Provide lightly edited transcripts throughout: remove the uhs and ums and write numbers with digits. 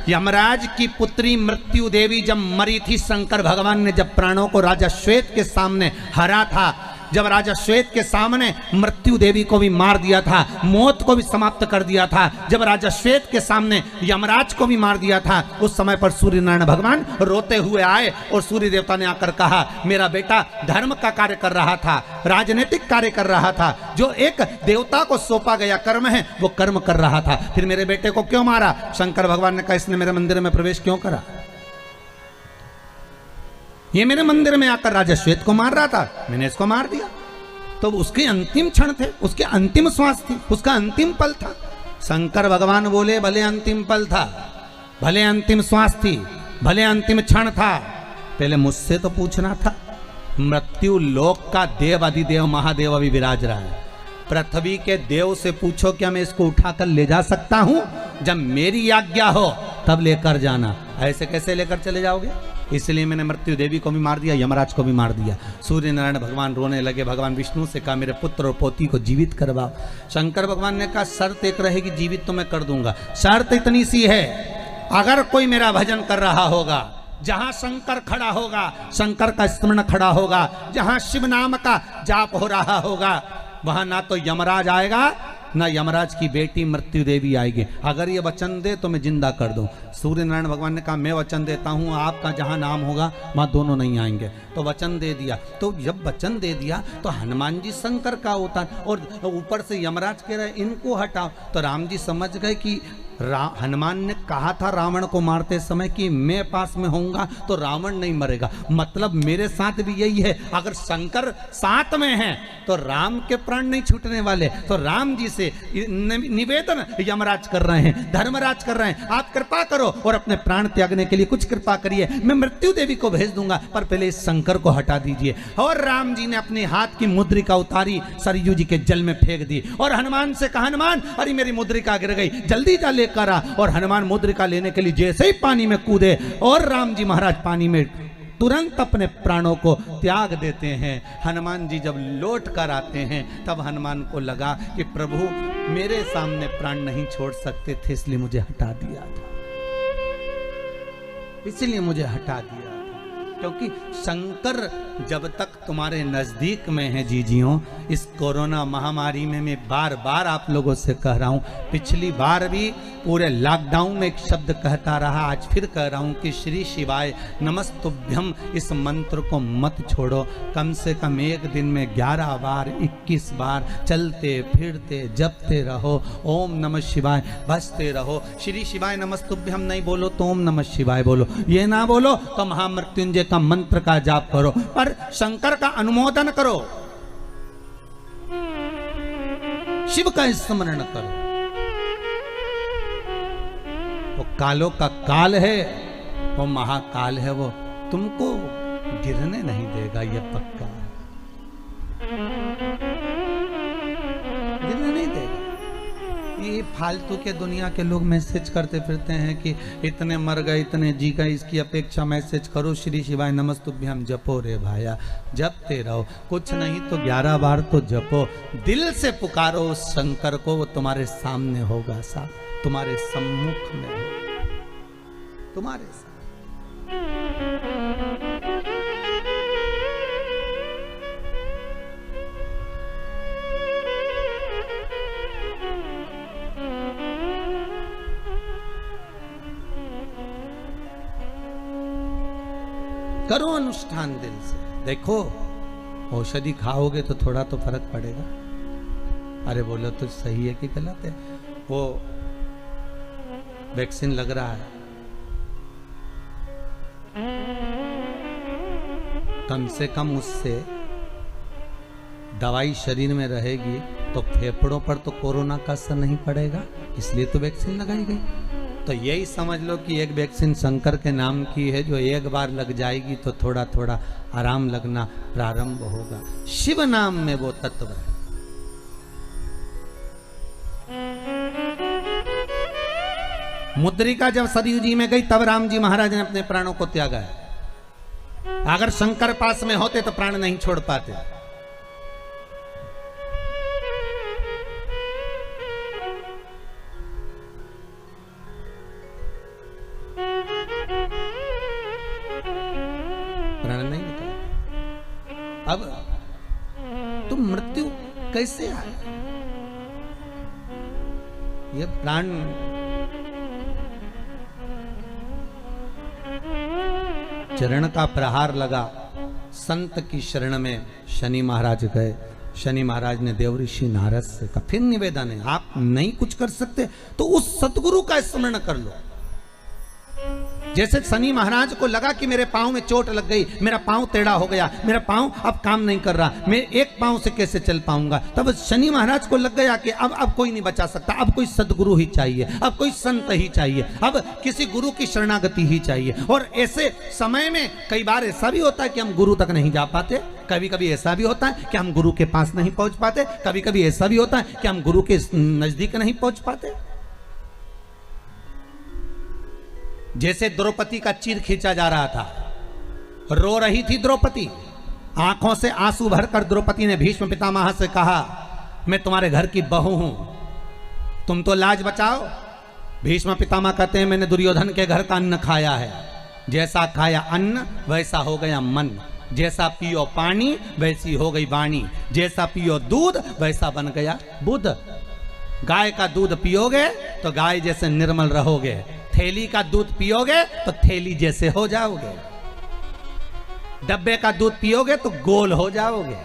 यमराज की पुत्री मृत्यु देवी जब मरी थी, शंकर भगवान ने जब प्राणों को राजा श्वेत के सामने हरा था, जब राजा श्वेत के सामने मृत्यु देवी को भी मार दिया था, मौत को भी समाप्त कर दिया था, जब राजा श्वेत के सामने यमराज को भी मार दिया था, उस समय पर सूर्य नारायण भगवान रोते हुए आए और सूर्य देवता ने आकर कहा, मेरा बेटा धर्म का कार्य कर रहा था, राजनीतिक कार्य कर रहा था, जो एक देवता को सौंपा गया कर्म है वो कर्म कर रहा था, फिर मेरे बेटे को क्यों मारा? शंकर भगवान ने कहा, इसने मेरे मंदिर में प्रवेश क्यों करा? ये मेरे मंदिर में आकर राजा श्वेत को मार रहा था, मैंने इसको मार दिया। तो उसके अंतिम क्षण थे, उसके अंतिम श्वास थी, उसका अंतिम पल था। शंकर भगवान बोले, भले अंतिम पल था, भले अंतिम श्वास थी, भले अंतिम क्षण था, पहले मुझसे तो पूछना था। मृत्यु लोक का देव अधिदेव महादेव अभी विराज रहा है, पृथ्वी के देव से पूछो क्या मैं इसको उठाकर ले जा सकता हूं? जब मेरी आज्ञा हो तब लेकर जाना, ऐसे कैसे लेकर चले जाओगे? इसलिए मैंने मृत्यु देवी को भी मार दिया, यमराज को भी मार दिया। सूर्य नारायण भगवान रोने लगे, भगवान विष्णु से कहा, मेरे पुत्र और पोती को जीवित करवाओ। शंकर भगवान ने कहा, शर्त एक रहेगी, जीवित तो मैं कर दूंगा, शर्त इतनी सी है, अगर कोई मेरा भजन कर रहा होगा, जहां शंकर खड़ा होगा, शंकर का स्मरण खड़ा होगा, जहां शिव नाम का जाप हो रहा होगा, वहां ना तो यमराज आएगा ना यमराज की बेटी मृत्यु देवी आएगी। अगर ये वचन दे तो मैं जिंदा कर दूं। सूर्य नारायण भगवान ने कहा, मैं वचन देता हूं, आपका जहां नाम होगा वहां दोनों नहीं आएंगे। तो वचन दे दिया। तो जब वचन दे दिया तो हनुमान जी शंकर का अवतार, और ऊपर से यमराज कह रहे इनको हटाओ। तो राम जी समझ गए कि हनुमान ने कहा था रावण को मारते समय कि मैं पास में होऊंगा तो रावण नहीं मरेगा, मतलब मेरे साथ भी यही है, अगर शंकर साथ में हैं तो राम के प्राण नहीं छूटने वाले। तो राम जी से निवेदन यमराज कर रहे हैं, धर्मराज कर रहे हैं, आप कृपा करो और अपने प्राण त्यागने के लिए कुछ कृपा करिए, मैं मृत्यु देवी को भेज दूंगा, पर पहले इस शंकर को हटा दीजिए। और राम जी ने अपने हाथ की मुद्रिका उतारी, सरयू जी के जल में फेंक दी, और हनुमान से कहा, हनुमान अरे मेरी मुद्रिका गिर गई, जल्दी जा करा। और हनुमान मुद्रिका लेने के लिए जैसे ही पानी में कूदे और राम जी महाराज पानी में तुरंत अपने प्राणों को त्याग देते हैं। हनुमान जी जब लौट कर आते हैं तब हनुमान को लगा कि प्रभु मेरे सामने प्राण नहीं छोड़ सकते थे, इसलिए मुझे हटा दिया था, इसलिए मुझे हटा दिया था। क्योंकि शंकर जब तक तुम्हारे नजदीक में है जीजियों, इस कोरोना महामारी में मैं बार बार आप लोगों से कह रहा हूं, पिछली बार भी पूरे लॉकडाउन में एक शब्द कहता रहा, आज फिर कह रहा हूं कि श्री शिवाय नमस्तुभ्यम इस मंत्र को मत छोड़ो। कम से कम एक दिन में 11 बार 21 बार चलते फिरते जपते रहो, ओम नमः शिवाय बसते रहो। श्री शिवाय नमस्तुभ्यम नहीं बोलो तो ओम नमः शिवाय बोलो, ये ना बोलो तो महामृत्युंजय का मंत्र का जाप करो, पर शंकर का अनुमोदन करो, शिव का स्मरण करो। वो कालों का काल है, वो महाकाल है, वो तुमको गिरने नहीं देगा, ये पक्का है, गिरने नहीं देगा। ये फालतू के दुनिया के लोग मैसेज करते फिरते हैं कि इतने मर गए, इतने जी गए, इसकी अपेक्षा मैसेज करो श्री शिवाय नमस्तुभ्यम जपो रे भाया, जपते रहो, कुछ नहीं तो 11 बार तो जपो, दिल से पुकारो उस शंकर को, वो तुम्हारे सामने होगा, साहब तुम्हारे सम्मुख में हो, तुम्हारे साथ। करो अनुष्ठान दिल से, देखो औषधि खाओगे तो थोड़ा तो फर्क पड़ेगा। अरे बोलो तो सही है कि गलत है? वो वैक्सीन लग रहा है, कम से कम उससे दवाई शरीर में रहेगी तो फेफड़ों पर तो कोरोना का असर नहीं पड़ेगा, इसलिए तो वैक्सीन लगाई गई। तो यही समझ लो कि एक वैक्सीन शंकर के नाम की है, जो एक बार लग जाएगी तो थोड़ा थोड़ा आराम लगना प्रारंभ होगा। शिव नाम में वो तत्व है। मुद्रिका जब सरयू जी में गई तब राम जी महाराज ने अपने प्राणों को त्यागा है। अगर शंकर पास में होते तो प्राण नहीं छोड़ पाते। अब तुम मृत्यु कैसे आए? ये प्राण चरण का प्रहार लगा, संत की शरण में शनि महाराज गए। शनि महाराज ने देवऋषि नारद से कहा, फिर निवेदन है, आप नहीं कुछ कर सकते तो उस सतगुरु का स्मरण कर लो। जैसे शनि महाराज को लगा कि मेरे पांव में चोट लग गई, मेरा पांव टेढ़ा हो गया, मेरा पांव अब काम नहीं कर रहा, मैं एक पांव से कैसे चल पाऊंगा। तब शनि महाराज को लग गया कि अब कोई नहीं बचा सकता, अब कोई सदगुरु ही चाहिए, अब कोई संत ही चाहिए, अब किसी गुरु की शरणागति ही चाहिए। और ऐसे समय में कई बार ऐसा भी होता है कि हम गुरु तक नहीं जा पाते, कभी कभी ऐसा भी होता है कि हम गुरु के पास नहीं पहुंच पाते, कभी कभी ऐसा भी होता है कि हम गुरु के नजदीक नहीं पहुंच पाते। जैसे द्रौपदी का चीर खींचा जा रहा था, रो रही थी द्रौपदी, आंखों से आंसू भरकर द्रौपदी ने भीष्म पितामह से कहा, मैं तुम्हारे घर की बहू हूं, तुम तो लाज बचाओ। भीष्म पितामह कहते हैं, मैंने दुर्योधन के घर का अन्न खाया है, जैसा खाया अन्न वैसा हो गया मन, जैसा पियो पानी वैसी हो गई वाणी, जैसा पियो दूध वैसा बन गया बुध। गाय का दूध पियोगे तो गाय जैसे निर्मल रहोगे, थैली का दूध पियोगे तो थैली जैसे हो जाओगे, डब्बे का दूध पियोगे तो गोल हो जाओगे।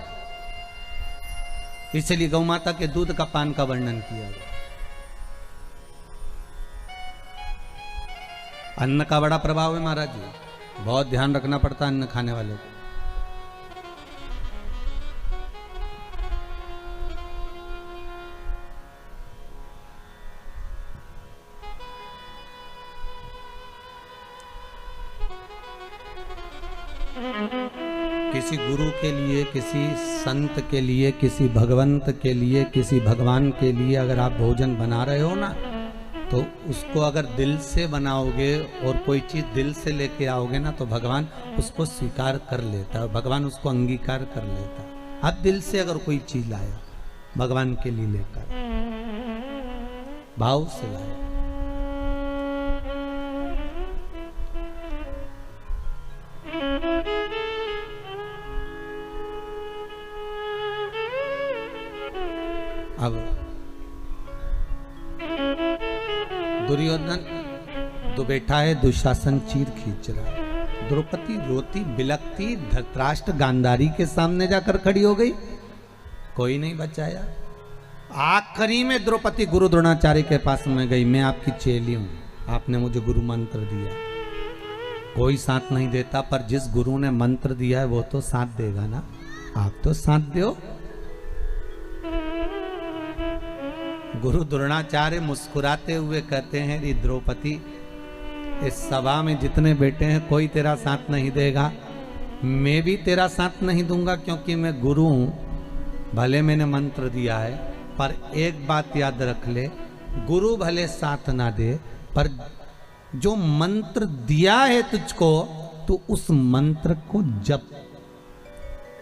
इसलिए गौ माता के दूध का पान का वर्णन किया गया। अन्न का बड़ा प्रभाव है महाराज जी, बहुत ध्यान रखना पड़ता है अन्न खाने वाले को। किसी गुरु के लिए, किसी संत के लिए, किसी भगवंत के लिए, किसी भगवान के लिए अगर आप भोजन बना रहे हो ना, तो उसको अगर दिल से बनाओगे और कोई चीज़ दिल से लेके आओगे ना, तो भगवान उसको स्वीकार कर लेता है, भगवान उसको अंगीकार कर लेता है। आप दिल से अगर कोई चीज़ लाए भगवान के लिए लेकर, भाव से लाए, अब दुर्योधन तो बैठा है, दुशासन चीर खींच रहा है, द्रौपदी रोती बिलकती धृतराष्ट्र गांधारी के सामने जाकर खड़ी हो गई, कोई नहीं बचाया। आखिरी में द्रौपदी गुरु द्रोणाचार्य के पास में गई, मैं आपकी चेली हूं, आपने मुझे गुरु मंत्र दिया, कोई साथ नहीं देता, पर जिस गुरु ने मंत्र दिया है वो तो साथ देगा ना, आप तो साथ दो। गुरु द्रोणाचार्य मुस्कुराते हुए कहते हैं, रे द्रौपदी, इस सभा में जितने बैठे हैं कोई तेरा साथ नहीं देगा, मैं भी तेरा साथ नहीं दूंगा, क्योंकि मैं गुरु हूं, भले मैंने मंत्र दिया है, पर एक बात याद रख ले, गुरु भले साथ ना दे, पर जो मंत्र दिया है तुझको, तो उस मंत्र को जप,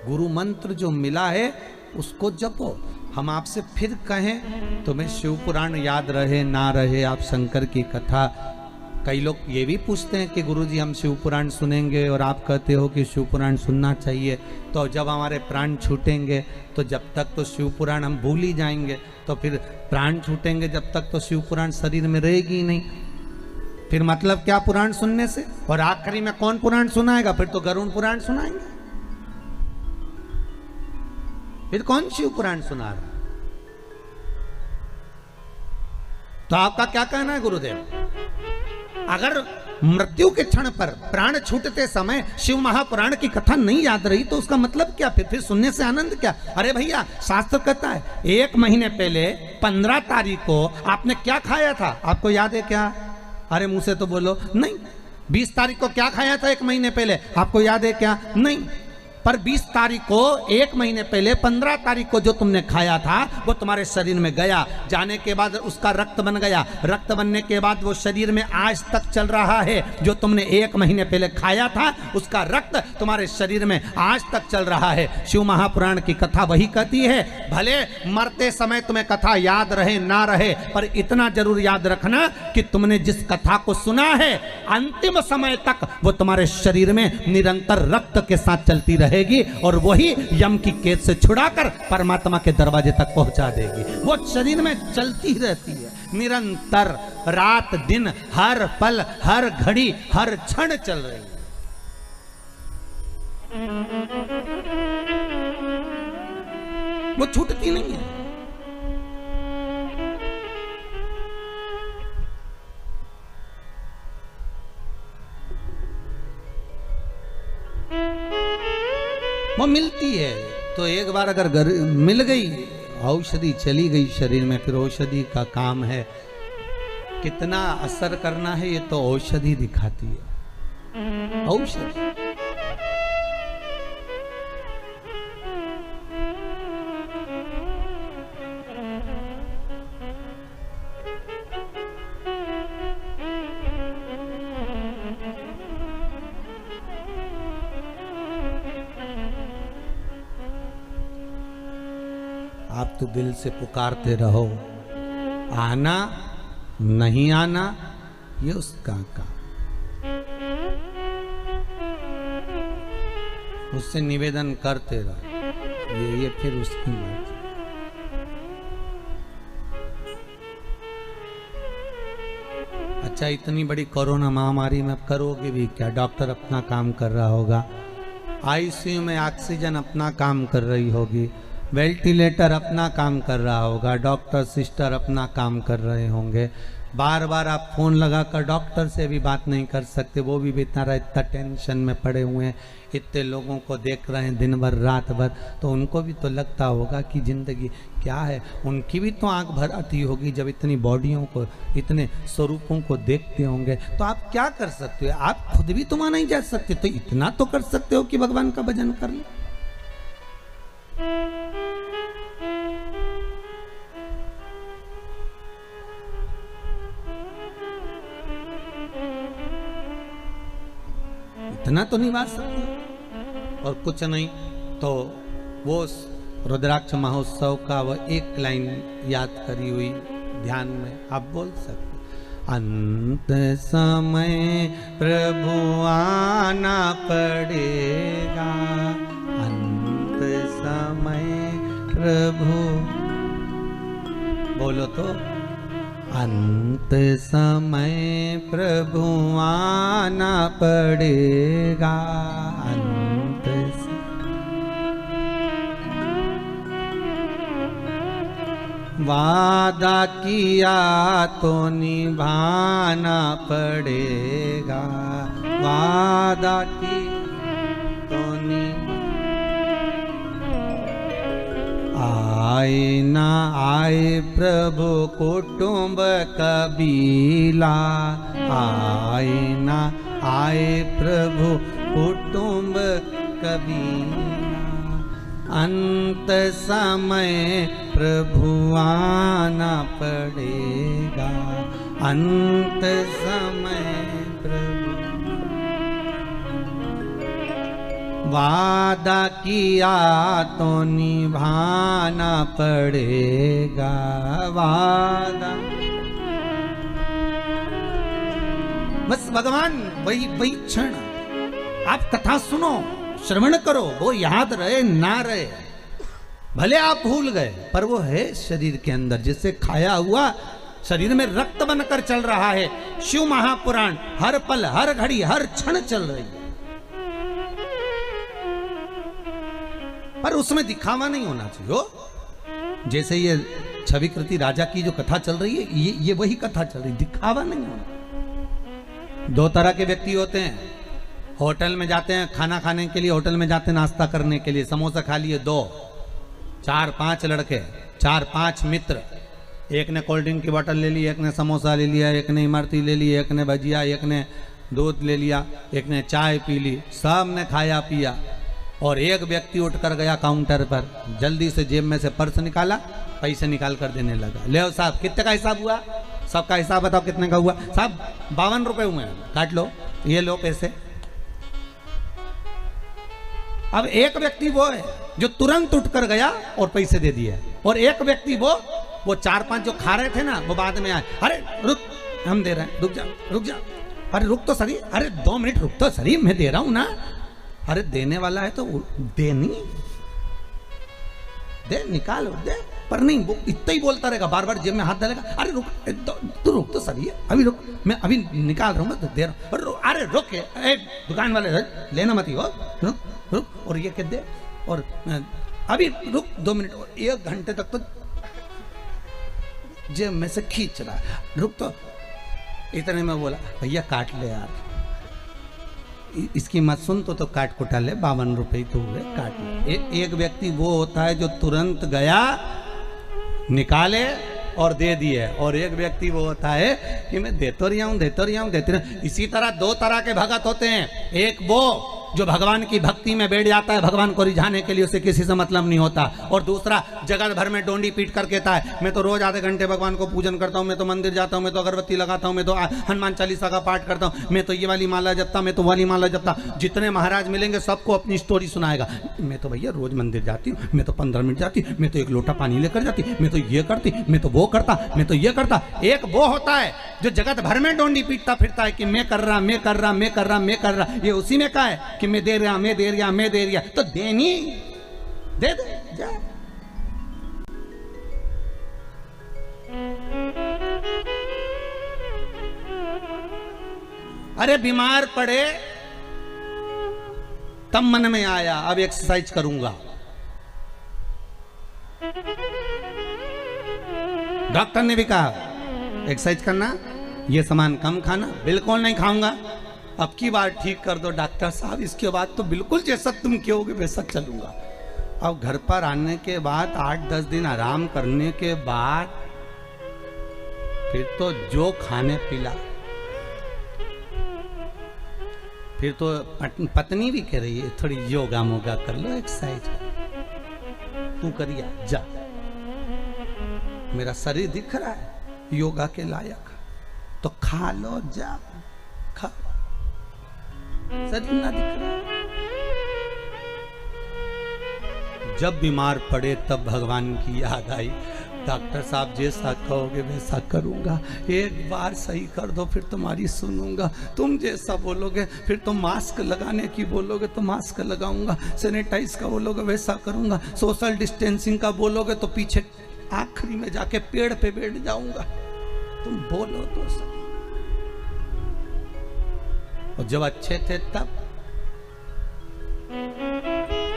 गुरु मंत्र जो मिला है उसको जपो। हम आपसे फिर कहें, तुम्हें शिव पुराण याद रहे ना रहे, आप शंकर की कथा, कई लोग ये भी पूछते हैं कि गुरुजी हम शिव पुराण सुनेंगे, और आप कहते हो कि शिव पुराण सुनना चाहिए, तो जब हमारे प्राण छूटेंगे तो जब तक तो शिव पुराण हम भूल ही जाएंगे, तो फिर प्राण छूटेंगे जब तक तो शिव पुराण शरीर में रहेगी ही नहीं, फिर मतलब क्या पुराण सुनने से? और आखिरी में कौन पुराण सुनाएगा? फिर तो गरुड़ पुराण सुनाएंगे, फिर कौन शिव पुराण सुना रहा? तो आपका क्या कहना है गुरुदेव? अगर मृत्यु के क्षण पर प्राण छूटते समय शिव महापुराण की कथा नहीं याद रही तो उसका मतलब क्या? फिर सुनने से आनंद क्या? अरे भैया, शास्त्र कहता है 1 महीने पहले 15 तारीख को आपने क्या खाया था, आपको याद है क्या? अरे मुंह से तो बोलो। नहीं। 20 तारीख को क्या खाया था 1 महीने पहले, आपको याद है क्या? नहीं। पर 20 तारीख को 1 महीने पहले 15 तारीख को जो तुमने खाया था वो तुम्हारे शरीर में गया, जाने के बाद उसका रक्त बन गया, रक्त बनने के बाद वो शरीर में आज तक चल रहा है। जो तुमने 1 महीने पहले खाया था उसका रक्त तुम्हारे शरीर में आज तक चल रहा है। शिव महापुराण की कथा वही कहती है, भले मरते समय तुम्हें कथा याद रहे ना रहे, पर इतना जरूर याद रखना कि तुमने जिस कथा को सुना है अंतिम समय तक वो तुम्हारे शरीर में निरंतर रक्त के साथ चलती रहे। रहेगी और वही यम की कैद से छुड़ाकर परमात्मा के दरवाजे तक पहुंचा देगी। वो शरीर में चलती रहती है निरंतर, रात दिन, हर पल, हर घड़ी, हर क्षण चल रही है। वो छूटती नहीं है। वो मिलती है तो एक बार अगर घर मिल गई, औषधि चली गई शरीर में, फिर औषधि का काम है कितना असर करना है, ये तो औषधि दिखाती है। औषधि आप तो दिल से पुकारते रहो, आना नहीं आना ये उसका काम, उससे निवेदन करते रहो, ये फिर उसकी मर्जी। अच्छा, इतनी बड़ी कोरोना महामारी में अब करोगे भी क्या? डॉक्टर अपना काम कर रहा होगा, आईसीयू में ऑक्सीजन अपना काम कर रही होगी, वेंटिलेटर अपना काम कर रहा होगा, डॉक्टर सिस्टर अपना काम कर रहे होंगे। बार बार आप फ़ोन लगाकर डॉक्टर से भी बात नहीं कर सकते, वो भी बेचारा इतना टेंशन में पड़े हुए हैं, इतने लोगों को देख रहे हैं दिन भर रात भर, तो उनको भी तो लगता होगा कि ज़िंदगी क्या है। उनकी भी तो आंख भर आती होगी जब इतनी बॉडियों को, इतने स्वरूपों को देखते होंगे। तो आप क्या कर सकते हो? आप खुद भी तो माना नहीं जा सकते, तो इतना तो कर सकते हो कि भगवान का भजन कर ले। इतना तो निभा सकते, और कुछ नहीं तो वो रुद्राक्ष महोत्सव का वो एक लाइन याद करी हुई ध्यान में आप बोल सकते, अंत समय प्रभु आना पड़ेगा, अंत समय प्रभु, बोलो तो, अंत समय प्रभु आना पड़ेगा, अंत वादा किया तो निभाना पड़ेगा, वादा की तो आए ना आए प्रभु कुटुंब कबीला, आए ना आए प्रभु कुटुंब कबीला, अंत समय प्रभु आना पड़ेगा, अंत समय प्रभु वादा किया तो निभाना पड़ेगा, वादा। बस भगवान वही क्षण आप कथा सुनो, श्रवण करो, वो याद रहे ना रहे, भले आप भूल गए, पर वो है शरीर के अंदर, जिससे खाया हुआ शरीर में रक्त बनकर चल रहा है। शिव महापुराण हर पल, हर घड़ी, हर क्षण चल रही है, पर उसमें दिखावा नहीं होना चाहिए। जैसे ये छवि कृति राजा की जो कथा चल रही है, ये वही कथा चल रही, दिखावा नहीं होना। दो तरह के व्यक्ति होते हैं, होटल में जाते हैं खाना खाने के लिए, होटल में जाते हैं नाश्ता करने के लिए, समोसा खा लिए 2, 4, 5 लड़के, 4, 5 मित्र, एक ने कोल्ड ड्रिंक की बोतल ले ली, एक ने समोसा ले लिया, एक ने इमरती ले ली, एक ने भजिया, एक ने दूध ले लिया, एक ने चाय पी ली, सब ने खाया पिया, और एक व्यक्ति उठकर गया काउंटर पर, जल्दी से जेब में से पर्स निकाला, पैसे निकाल कर देने लगा। ले साहब कितने का हिसाब हुआ? सबका हिसाब बताओ कितने का हुआ? साहब 52 रुपए हुए हैं, काट लो, ये लो पैसे। अब एक व्यक्ति वो है जो तुरंत उठकर गया और पैसे दे दिए, और एक व्यक्ति वो 4-5 जो खा रहे थे ना, वो बाद में आए, अरे रुक, हम दे रहे हैं, रुक जा, अरे रुक तो सही, अरे 2 मिनट रुक तो सही, मैं दे रहा हूं ना, अरे देने वाला है तो दे, नहीं दे, निकालो दे, पर नहीं वो इतना ही बोलता रहेगा, बार बार जेब में हाथ डालेगा। अरे रुक, तू रुक तो सही है, अभी रुक, मैं अभी निकाल रहा हूँ, तो दे रहा हूँ। अरे रुक, दुकान वाले लेना मत ही हो, रुक रुक, और ये कह दे, और अभी रुक 2 मिनट, और 1 घंटे तक तो जेब में से खींच रहा है, रुक तो। इतने में बोला, भैया काट ले यार, इसकी मत सुन तो काट कुटा ले, 52 रुपए तो हुए, काट ले। एक व्यक्ति वो होता है जो तुरंत गया, निकाले और दे दिए, और एक व्यक्ति वो होता है कि मैं देता रहा हूं, देता रहा हूं, देते रहा। इसी तरह 2 तरह के भगत होते हैं, एक वो जो भगवान की भक्ति में बैठ जाता है, भगवान को रिझाने के लिए, उसे किसी से मतलब नहीं होता, और दूसरा जगत भर में डोंडी पीट कर कहता है मैं तो रोज आधे घंटे भगवान को पूजन करता हूँ, मैं तो मंदिर जाता हूँ, मैं तो अगरबत्ती लगाता हूँ, मैं तो हनुमान चालीसा का पाठ करता हूँ, मैं तो ये वाली माला जपता, मैं तो वाली माला जपता। जितने महाराज मिलेंगे सबको अपनी स्टोरी सुनाएगा, मैं तो भैया रोज मंदिर जाती हूँ, मैं तो 15 मिनट जाती, मैं तो 1 लोटा पानी लेकर जाती, मैं तो ये करती, मैं तो वो करता, मैं तो ये करता। एक वो होता है जो जगत भर में डोंडी पीटता फिरता है कि मैं कर रहा, मैं कर रहा, मैं कर रहा, मैं कर रहा। ये उसी में कहा है कि मैं दे रहा, मैं दे रहा, मैं दे रहा, तो देनी दे दे जा। अरे बीमार पड़े तब मन में आया अब एक्सरसाइज करूंगा, डॉक्टर ने भी कहा एक्सरसाइज करना, ये सामान कम खाना, बिल्कुल नहीं खाऊंगा, अब की बार ठीक कर दो डॉक्टर साहब, इसके बाद तो बिल्कुल जैसा तुम कहोगे वैसा चलूंगा। अब घर पर आने के बाद 8-10 दिन आराम करने के बाद फिर तो जो खाने पिला, फिर तो पत्नी भी कह रही है थोड़ी योगा मोगा कर लो, एक्सरसाइज तू करिया जा, मेरा शरीर दिख रहा है योगा के लायक, तो खा लो, जा खा, शरीर ना दिख रहा। जब बीमार पड़े तब भगवान की याद आई, डॉक्टर साहब जैसा कहोगे वैसा करूंगा, एक बार सही कर दो फिर तुम्हारी सुनूंगा, तुम जैसा बोलोगे फिर तुम मास्क लगाने की बोलोगे तो मास्क लगाऊंगा, सैनिटाइज का बोलोगे वैसा करूंगा, सोशल डिस्टेंसिंग का बोलोगे तो पीछे आखिरी में जाके पेड़ पे बैठ जाऊंगा, तुम बोलो तो सब। और जब अच्छे थे तब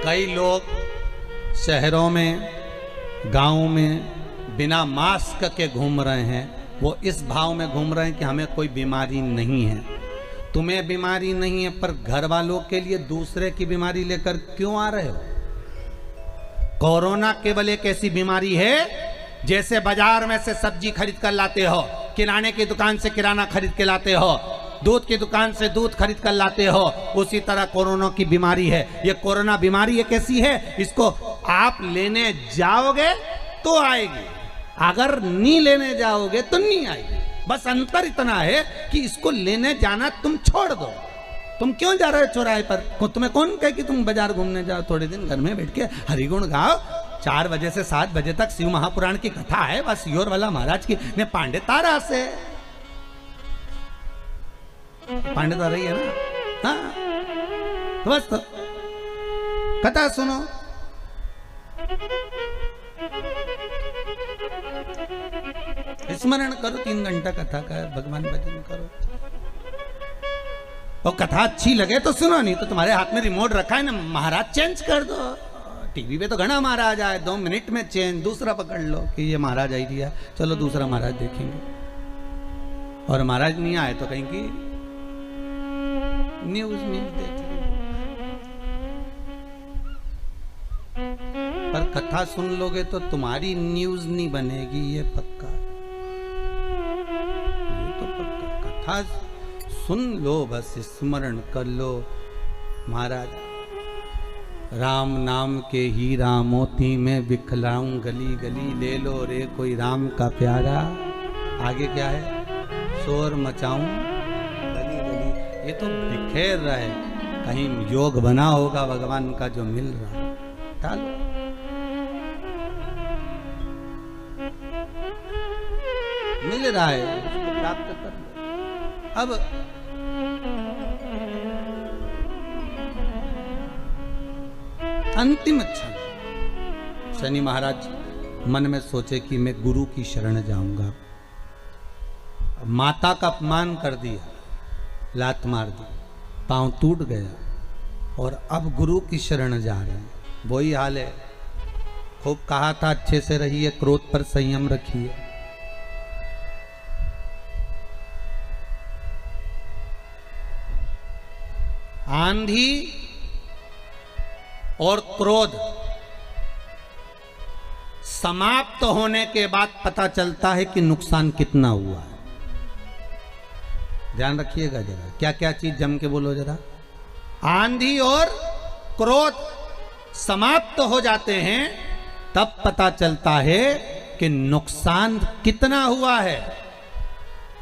कई लोग शहरों में, गांव में बिना मास्क के घूम रहे हैं, वो इस भाव में घूम रहे हैं कि हमें कोई बीमारी नहीं है। तुम्हें बीमारी नहीं है पर घर वालों के लिए दूसरे की बीमारी लेकर क्यों आ रहे हो? कोरोना केवल एक ऐसी बीमारी है जैसे बाजार में से सब्जी खरीद कर लाते हो, किराने की दुकान से किराना खरीद के लाते हो, दूध की दुकान से दूध खरीद कर लाते हो, उसी तरह कोरोना की बीमारी है। ये कोरोना बीमारी एक ऐसी है, इसको आप लेने जाओगे तो आएगी, अगर नहीं लेने जाओगे तो नहीं आएगी। बस अंतर इतना है कि इसको लेने जाना तुम छोड़ दो। तुम क्यों जा रहे हो चौराहे पर? तुम्हें कौन कहे कि तुम बाजार घूमने जाओ? थोड़े दिन घर में बैठ के हरिगुण गाओ। 4 बजे से 7 बजे तक शिव महापुराण की कथा है, बस योर वाला महाराज की ने पांडे तारा से, पांडे तारा ही है ना, हाँ तो बस तो कथा सुनो। स्मरण करो, 3 घंटा कथा का भगवान भजन करो, और कथा अच्छी लगे तो सुनो, नहीं तो तुम्हारे हाथ में रिमोट रखा है ना, महाराज चेंज कर दो। टीवी पे तो घना महाराज आए, 2 मिनट में चेंज, दूसरा पकड़ लो कि ये महाराज आई दिया, चलो दूसरा महाराज देखेंगे। और महाराज नहीं आए तो कहीं की न्यूज देख लो। पर कथा सुन लोगे तो तुम्हारी न्यूज नहीं बनेगी, ये पक्का, ये तो पक्का। कथा सुन लो, बस स्मरण कर लो। महाराज राम नाम के हीरा मोती में बिखलाऊं गली गली, ले लो रे कोई राम का प्यारा। आगे क्या है? शोर मचाऊं गली गली। ये तो बिखेर रहा है, कहीं योग बना होगा भगवान का जो मिल रहा है, डालो। मिल रहा है उसको प्राप्त कर लो। अब अंतिम क्षण शनि महाराज मन में सोचे कि मैं गुरु की शरण जाऊंगा। माता का अपमान कर दिया, लात मार दी, पांव टूट गया और अब गुरु की शरण जा रहे हैं। वही हाल है। खूब कहा था अच्छे से रहिए, क्रोध पर संयम रखिए। आंधी और क्रोध समाप्त होने के बाद पता चलता है कि नुकसान कितना हुआ है। ध्यान रखिएगा जरा, क्या क्या चीज जम के बोलो जरा। आंधी और क्रोध समाप्त हो जाते हैं तब पता चलता है कि नुकसान कितना हुआ है।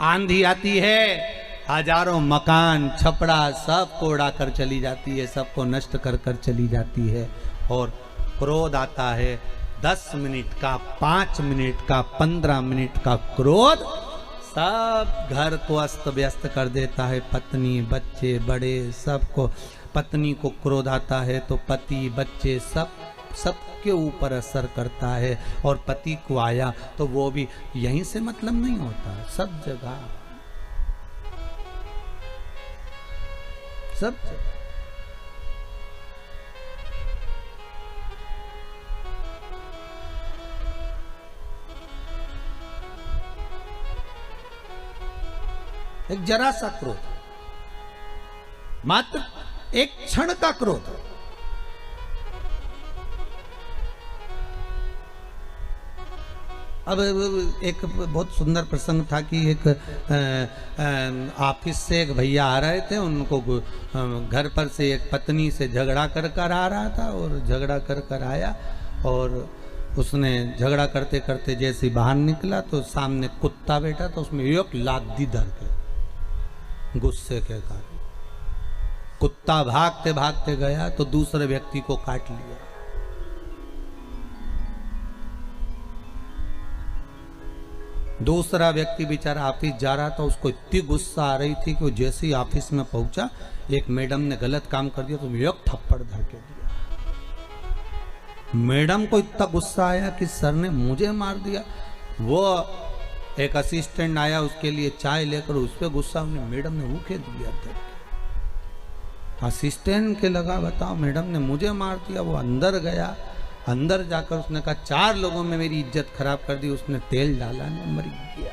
आंधी आती है, हजारों मकान छपड़ा सबको उड़ाकर चली जाती है, सबको नष्ट कर कर चली जाती है। और क्रोध आता है, 10 मिनट का, 5 मिनट का, 15 मिनट का क्रोध सब घर को अस्त व्यस्त कर देता है। पत्नी, बच्चे, बड़े, सबको। पत्नी को क्रोध आता है तो पति, बच्चे, सबके ऊपर असर करता है। और पति को आया तो वो भी यहीं से मतलब नहीं होता, सब जगह, सब जगह। एक जरा सा क्रोध, मात्र एक क्षण का क्रोध। अब एक बहुत सुंदर प्रसंग था कि एक ऑफिस से एक भैया आ रहे थे, उनको घर पर से एक पत्नी से झगड़ा कर कर आ रहा था और झगड़ा कर कर आया और उसने झगड़ा करते करते जैसे बाहर निकला तो सामने कुत्ता बैठा तो उसमें एक लात धर के गुस्से के कारण। कुत्ता भागते भागते गया तो दूसरे व्यक्ति को काट लिया। दूसरा व्यक्ति बेचारा ऑफिस जा रहा था, उसको इतनी गुस्सा आ रही थी कि वो जैसे ही ऑफिस में पहुंचा, एक मैडम ने गलत काम कर दिया तो एक थप्पड़ धर के दिया। मैडम को इतना गुस्सा आया कि सर ने मुझे मार दिया। वो एक असिस्टेंट आया, उसके लिए चाय लेकर, उस पर गुस्सा मैडम ने उके दिया। असिस्टेंट के लगा बताओ मैडम ने मुझे मार दिया। वो अंदर गया, अंदर जाकर उसने कहा 4 लोगों में मेरी इज्जत खराब कर दी। उसने तेल डाला ना, मर गया।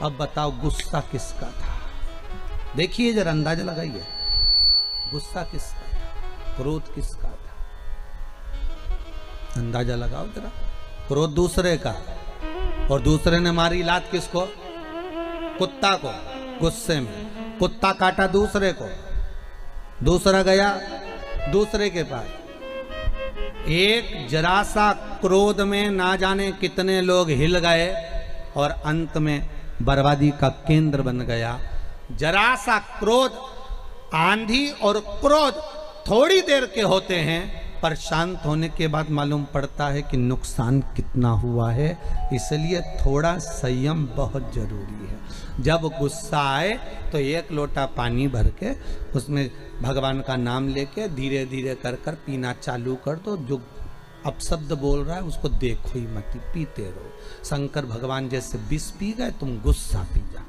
अब बताओ गुस्सा किसका था? देखिए जरा, अंदाजा लगाइए, गुस्सा किसका था, क्रोध किसका था? अंदाजा लगाओ जरा। क्रोध दूसरे का, और दूसरे ने मारी लात किसको? कुत्ता को, गुस्से में। कुत्ता काटा दूसरे को, दूसरा गया दूसरे के पास। एक जरा सा क्रोध में ना जाने कितने लोग हिल गए और अंत में बर्बादी का केंद्र बन गया। जरा सा क्रोध, आंधी और क्रोध थोड़ी देर के होते हैं, पर शांत होने के बाद मालूम पड़ता है कि नुकसान कितना हुआ है। इसलिए थोड़ा संयम बहुत जरूरी है। जब गुस्सा आए तो 1 लोटा पानी भर के उसमें भगवान का नाम लेके धीरे धीरे कर कर पीना चालू कर दो। जो अपशब्द बोल रहा है उसको देखो ही मत, पीते रहो। शंकर भगवान जैसे विष पी गए, तुम गुस्सा पी जा।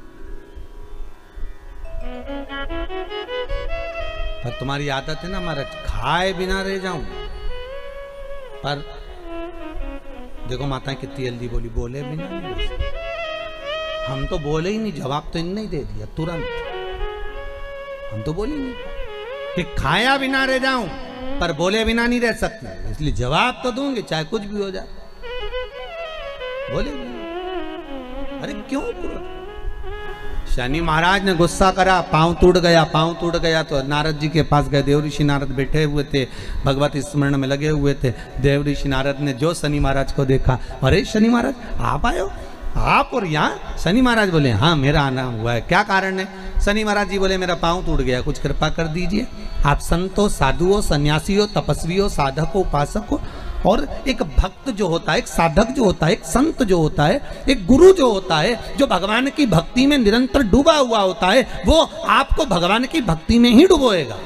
पर तुम्हारी आदत है ना महाराज, खाए बिना रह जाऊं। पर देखो माताएं कितनी जल्दी बोली, बोले बिना नहीं। हम तो बोले ही नहीं, जवाब तो इनने ही दे दिया तुरंत। हम तो बोले नहीं कि खाया बिना रह जाऊं, पर बोले बिना नहीं रह सकते, इसलिए जवाब तो दूंगे चाहे कुछ भी हो जाए। बोले बिना, अरे क्यों? शनि महाराज ने गुस्सा करा, पांव टूट गया। पांव टूट गया तो नारद जी के पास गए। देव ऋषि नारद बैठे हुए थे, भगवत स्मरण में लगे हुए थे। देव ऋषि नारद ने जो शनि महाराज को देखा, अरे शनि महाराज आप आए हो, आप और यहाँ? शनि महाराज बोले हाँ मेरा आना हुआ है। क्या कारण है? शनि महाराज जी बोले मेरा पांव टूट गया, कुछ कृपा कर दीजिए। आप संत हो, साधु हो, सन्यासी हो, तपस्वी हो, साधक हो, उपासक हो, और एक भक्त जो होता है, एक साधक जो होता है, एक संत जो होता है, एक गुरु जो होता है, जो भगवान की भक्ति में निरंतर डूबा हुआ होता है, वो आपको भगवान की भक्ति में ही डुबोएगा।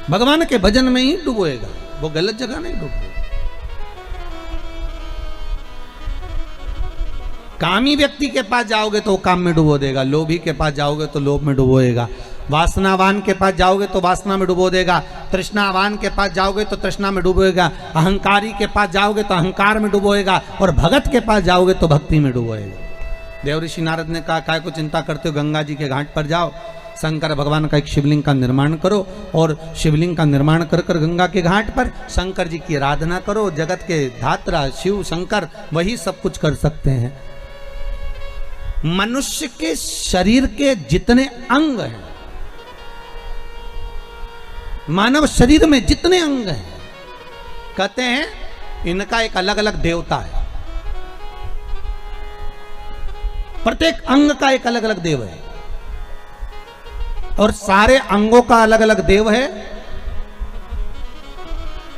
भगवान के भजन में ही डुबोएगा, वो गलत जगह नहीं डूबेगा। कामी व्यक्ति के पास जाओगे तो वो काम में डुबो देगा, लोभी के पास जाओगे तो लोभ में डुबोएगा, वासनावान के पास जाओगे तो वासना में डुबो देगा, तृष्णावान के पास जाओगे तो तृष्णा में डुबोएगा, अहंकारी के पास जाओगे तो अहंकार में डुबोएगा, और भगत के पास जाओगे तो भक्ति में डुबोएगा। देवऋषि नारद ने कहा, काय को चिंता करते हो, गंगा जी के घाट पर जाओ, शंकर भगवान का एक शिवलिंग का निर्माण करो, और शिवलिंग का निर्माण कर कर गंगा के घाट पर शंकर जी की आराधना करो। जगत के धात्रा शिव शंकर वही सब कुछ कर सकते हैं। मनुष्य के शरीर के जितने अंग हैं, मानव शरीर में जितने अंग हैं, कहते हैं इनका एक अलग अलग देवता है। प्रत्येक अंग का एक अलग अलग देव है, और सारे अंगों का अलग अलग देव है।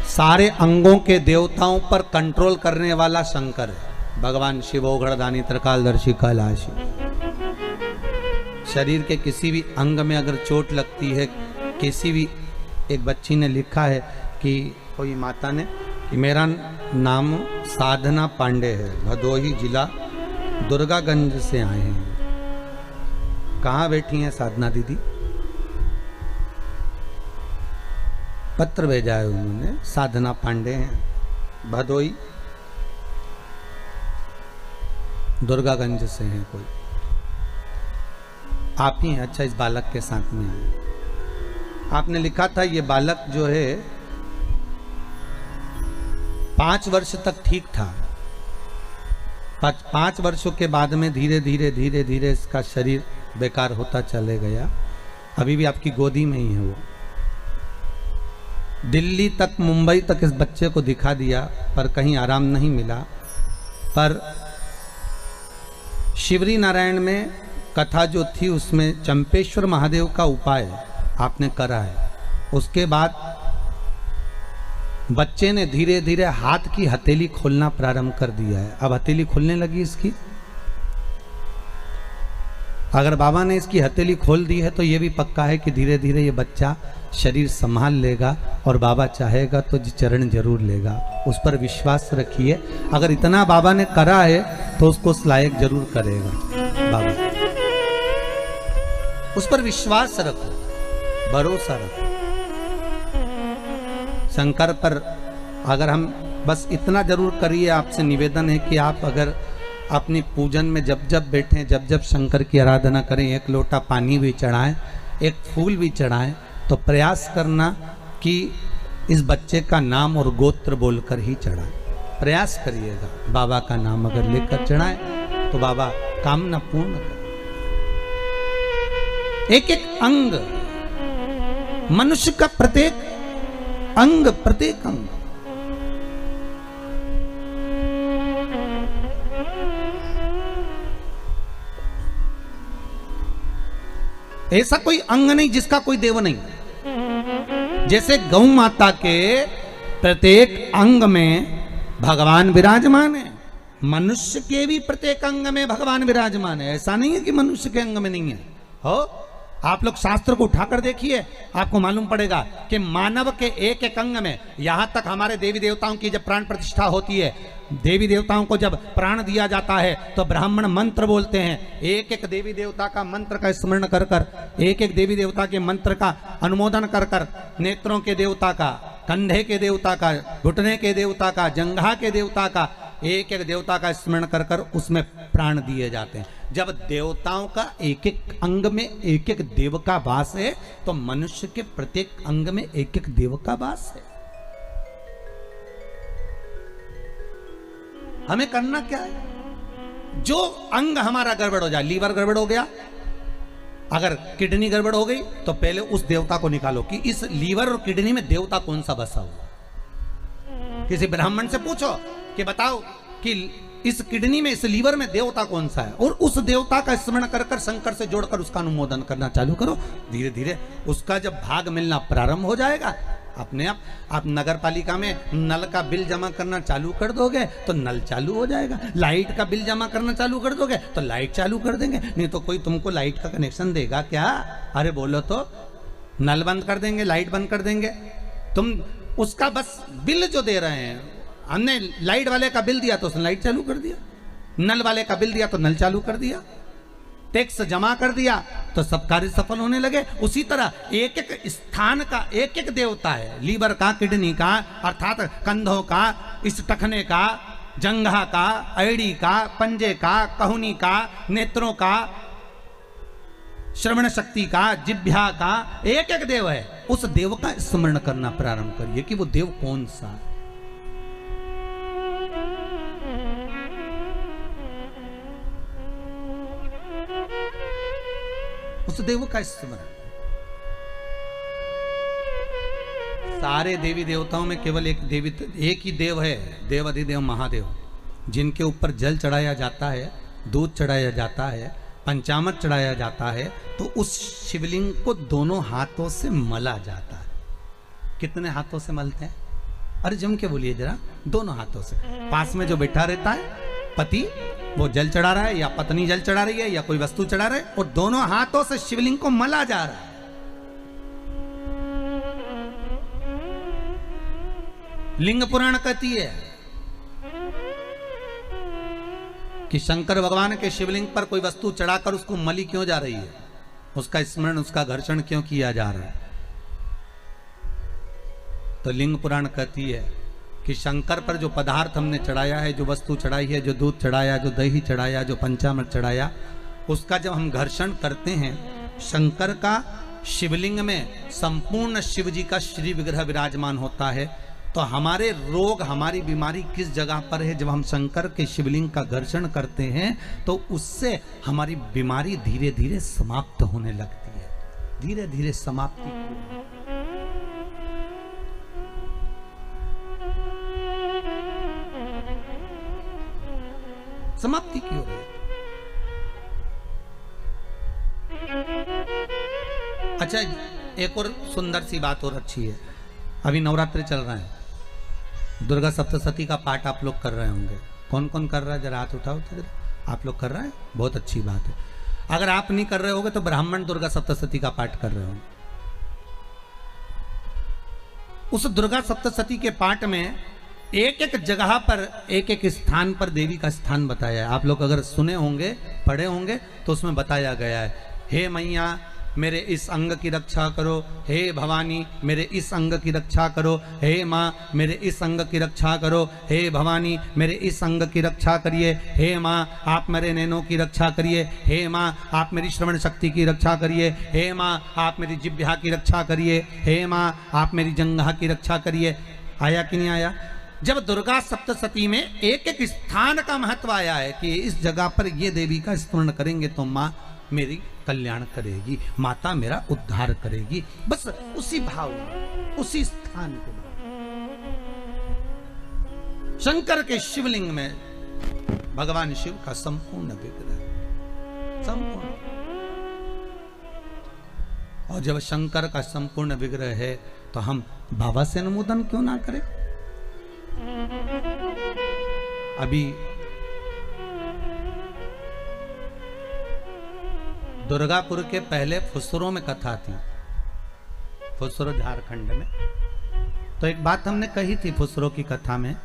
सारे अंगों के देवताओं पर कंट्रोल करने वाला शंकर है, भगवान शिव ओघड़दानी त्रिकालदर्शी कैलाशी। शरीर के किसी भी अंग में अगर चोट लगती है, किसी भी, एक बच्ची ने लिखा है कि कोई माता ने कि मेरा नाम साधना पांडे है, भदोही जिला दुर्गागंज से आए हैं। कहाँ बैठी हैं साधना दीदी? पत्र भेजा है उन्होंने, साधना पांडे हैं, भदोई दुर्गागंज से हैं कोई। आप ही हैं? अच्छा, इस बालक के साथ में आए। आपने लिखा था ये बालक जो है 5 वर्ष तक ठीक था, 5 वर्षों के बाद में धीरे धीरे धीरे धीरे इसका शरीर बेकार होता चले गया। अभी भी आपकी गोदी में ही है वो। दिल्ली तक, मुंबई तक इस बच्चे को दिखा दिया, पर कहीं आराम नहीं मिला। पर शिवरी नारायण में कथा जो थी उसमें चंपेश्वर महादेव का उपाय आपने करा है। उसके बाद बच्चे ने धीरे धीरे हाथ की हथेली खोलना प्रारंभ कर दिया है। अब हथेली खुलने लगी इसकी। अगर बाबा ने इसकी हथेली खोल दी है तो ये भी पक्का है कि धीरे धीरे ये बच्चा शरीर संभाल लेगा, और बाबा चाहेगा तो चरण जरूर लेगा। उस पर विश्वास रखिए। अगर इतना बाबा ने करा है तो उसको उस लायक जरूर करेगा बाबा। उस पर विश्वास रखो, भरोसा रखो। शंकर पर अगर हम बस इतना जरूर करिए, आपसे निवेदन है कि आप अगर अपनी पूजन में जब जब बैठें, जब जब शंकर की आराधना करें, एक लोटा पानी भी चढ़ाएं, एक फूल भी चढ़ाएं, तो प्रयास करना कि इस बच्चे का नाम और गोत्र बोलकर ही चढ़ाएं। प्रयास करिएगा। बाबा का नाम अगर लेकर चढ़ाएं तो बाबा कामना पूर्ण करें। एक एक अंग, मनुष्य का प्रत्येक अंग, प्रत्येक अंग ऐसा कोई अंग नहीं जिसका कोई देव नहीं। जैसे गौ माता के प्रत्येक अंग में भगवान विराजमान है, मनुष्य के भी प्रत्येक अंग में भगवान विराजमान है। ऐसा नहीं है कि मनुष्य के अंग में नहीं है। हो, आप लोग शास्त्र को उठाकर देखिए, आपको मालूम पड़ेगा कि मानव के एक एक अंग में, यहां तक हमारे देवी देवताओं की जब प्राण प्रतिष्ठा होती है, देवी देवताओं को जब प्राण दिया जाता है तो ब्राह्मण मंत्र बोलते हैं। एक एक देवी देवता का मंत्र का स्मरण कर कर, एक एक देवी देवता के मंत्र का अनुमोदन कर कर, नेत्रों के देवता का, कंधे के देवता का, घुटने के देवता का, जंघा के देवता का, एक एक देवता का स्मरण कर कर उसमें प्राण दिए जाते हैं। जब देवताओं का एक एक अंग में एक एक देव का वास है, तो मनुष्य के प्रत्येक अंग में एक एक देव का वास है। हमें करना क्या है? जो अंग हमारा गड़बड़ हो जाए, लीवर गड़बड़ हो गया, अगर किडनी गड़बड़ हो गई, तो पहले उस देवता को निकालो कि इस लीवर और किडनी में देवता कौन सा बसा हुआ। किसी ब्राह्मण से पूछो कि बताओ कि इस किडनी में, इस लीवर में देवता कौन सा है, और उस देवता का स्मरण कर कर शंकर से जोड़कर उसका अनुमोदन करना चालू करो। धीरे धीरे उसका जब भाग मिलना प्रारंभ हो जाएगा, अपने आप नगर पालिका में नल का बिल जमा करना चालू कर दोगे तो नल चालू हो जाएगा। लाइट का बिल जमा करना चालू कर दोगे तो लाइट चालू कर देंगे। नहीं तो कोई तुमको लाइट का कनेक्शन देगा क्या? अरे बोलो तो नल बंद कर देंगे, लाइट बंद कर देंगे। तुम उसका बस बिल जो दे रहे हैं, हमने लाइट वाले का बिल दिया तो उसने लाइट चालू कर दिया, नल वाले का बिल दिया तो नल चालू कर दिया, टैक्स जमा कर दिया तो सब कार्य सफल होने लगे। उसी तरह एक एक स्थान का एक एक देवता है, लीवर का, किडनी का, अर्थात कंधों का, इस टखने का, जंघा का, ऐड़ी का, पंजे का, कहुनी का, नेत्रों का, श्रवण शक्ति का, जिह्वा का, एक एक देव है। उस देव का स्मरण करना प्रारंभ करिए कि वो देव कौन सा है। उस देव का स्मरण। सारे देवी देवताओं में केवल एक ही देव है, देव अधिदेव महादेव, जिनके ऊपर जल चढ़ाया जाता है, दूध चढ़ाया जाता है, पंचामृत चढ़ाया जाता है, तो उस शिवलिंग को दोनों हाथों से मला जाता है। कितने हाथों से मलते हैं? अरे जम के बोलिए जरा। दोनों हाथों से। पास में जो बैठा रहता है पति, वो जल चढ़ा रहा है, या पत्नी जल चढ़ा रही है, या कोई वस्तु चढ़ा रहा है, और दोनों हाथों से शिवलिंग को मला जा रहा है। लिंग पुराण कहती है कि शंकर भगवान के शिवलिंग पर कोई वस्तु चढ़ाकर उसको मली क्यों जा रही है, उसका स्मरण, उसका घर्षण क्यों किया जा रहा है। तो लिंग पुराण कहती है कि शंकर पर जो पदार्थ हमने चढ़ाया है, जो वस्तु चढ़ाई है, जो दूध चढ़ाया, जो दही चढ़ाया, जो पंचामृत चढ़ाया, उसका जब हम घर्षण करते हैं, शंकर का शिवलिंग में संपूर्ण शिव जी का श्री विग्रह विराजमान होता है। तो हमारे रोग, हमारी बीमारी किस जगह पर है? जब हम शंकर के शिवलिंग का घर्षण करते हैं तो उससे हमारी बीमारी धीरे धीरे समाप्त होने लगती है, धीरे धीरे समाप्ति। समाप्ति क्यों है? अच्छा, एक और सुंदर सी बात और अच्छी है। अभी नवरात्रि चल रहा है, दुर्गा सप्तशती का पाठ आप लोग कर रहे होंगे। कौन कौन कर रहा है? जरा हाथ उठाओ तो जरा। आप लोग कर रहे हैं, बहुत अच्छी बात है। अगर आप नहीं कर रहे होगे तो ब्राह्मण दुर्गा सप्तशती का पाठ कर रहे होंगे। उस दुर्गा सप्तशती के पाठ में एक एक जगह पर, एक एक स्थान पर देवी का स्थान बताया है। आप लोग अगर सुने होंगे, पढ़े होंगे, तो उसमें बताया गया है, हे मैया मेरे इस अंग की रक्षा करो, हे भवानी मेरे इस अंग की रक्षा करो, हे माँ मेरे इस अंग की रक्षा करो, हे भवानी मेरे इस अंग की रक्षा करिए, हे माँ आप मेरे नैनों की रक्षा करिए, हे माँ आप मेरी श्रवण शक्ति की रक्षा करिए, हे माँ आप मेरी जिह्वा की रक्षा करिए, हे माँ आप मेरी जंघा की रक्षा करिए। आया कि नहीं आया? जब दुर्गा सप्तशती में एक एक स्थान का महत्व आया है कि इस जगह पर ये देवी का स्मरण करेंगे तो माँ मेरी कल्याण करेगी, माता मेरा उद्धार करेगी। बस उसी भाव में, उसी स्थान के शंकर के शिवलिंग में भगवान शिव का संपूर्ण विग्रह, संपूर्ण। और जब शंकर का संपूर्ण विग्रह है तो हम बाबा से अनुमोदन क्यों ना करें? अभी दुर्गापुर के पहले फुसरो में कथा थी, फुसरो झारखंड में। तो एक बात हमने कही थी फुसरो की कथा में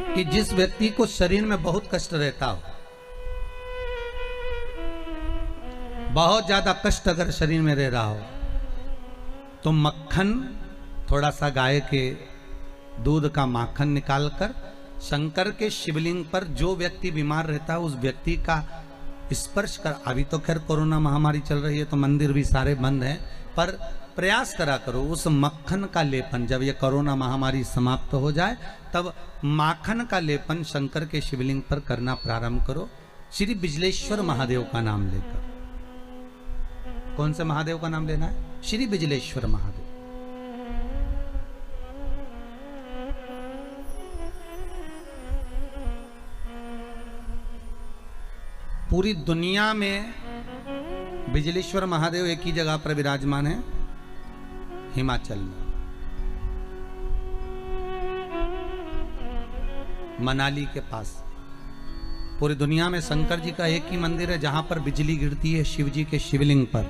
कि जिस व्यक्ति को शरीर में बहुत कष्ट रहता हो, बहुत ज्यादा कष्ट अगर शरीर में रह रहा हो, तो मक्खन, थोड़ा सा गाय के दूध का माखन निकालकर शंकर के शिवलिंग पर जो व्यक्ति बीमार रहता है उस व्यक्ति का स्पर्श कर। अभी तो खैर कोरोना महामारी चल रही है तो मंदिर भी सारे बंद हैं, पर प्रयास करा करो उस मक्खन का लेपन। जब ये कोरोना महामारी समाप्त हो जाए तब माखन का लेपन शंकर के शिवलिंग पर करना प्रारंभ करो, श्री बिजलेश्वर महादेव का नाम लेकर। कौन से महादेव का नाम लेना है? श्री बिजलेश्वर महादेव। पूरी दुनिया में बिजलेश्वर महादेव एक ही जगह पर विराजमान है, हिमाचल में, मनाली के पास। पूरी दुनिया में शंकर जी का एक ही मंदिर है जहां पर बिजली गिरती है, शिव जी के शिवलिंग पर,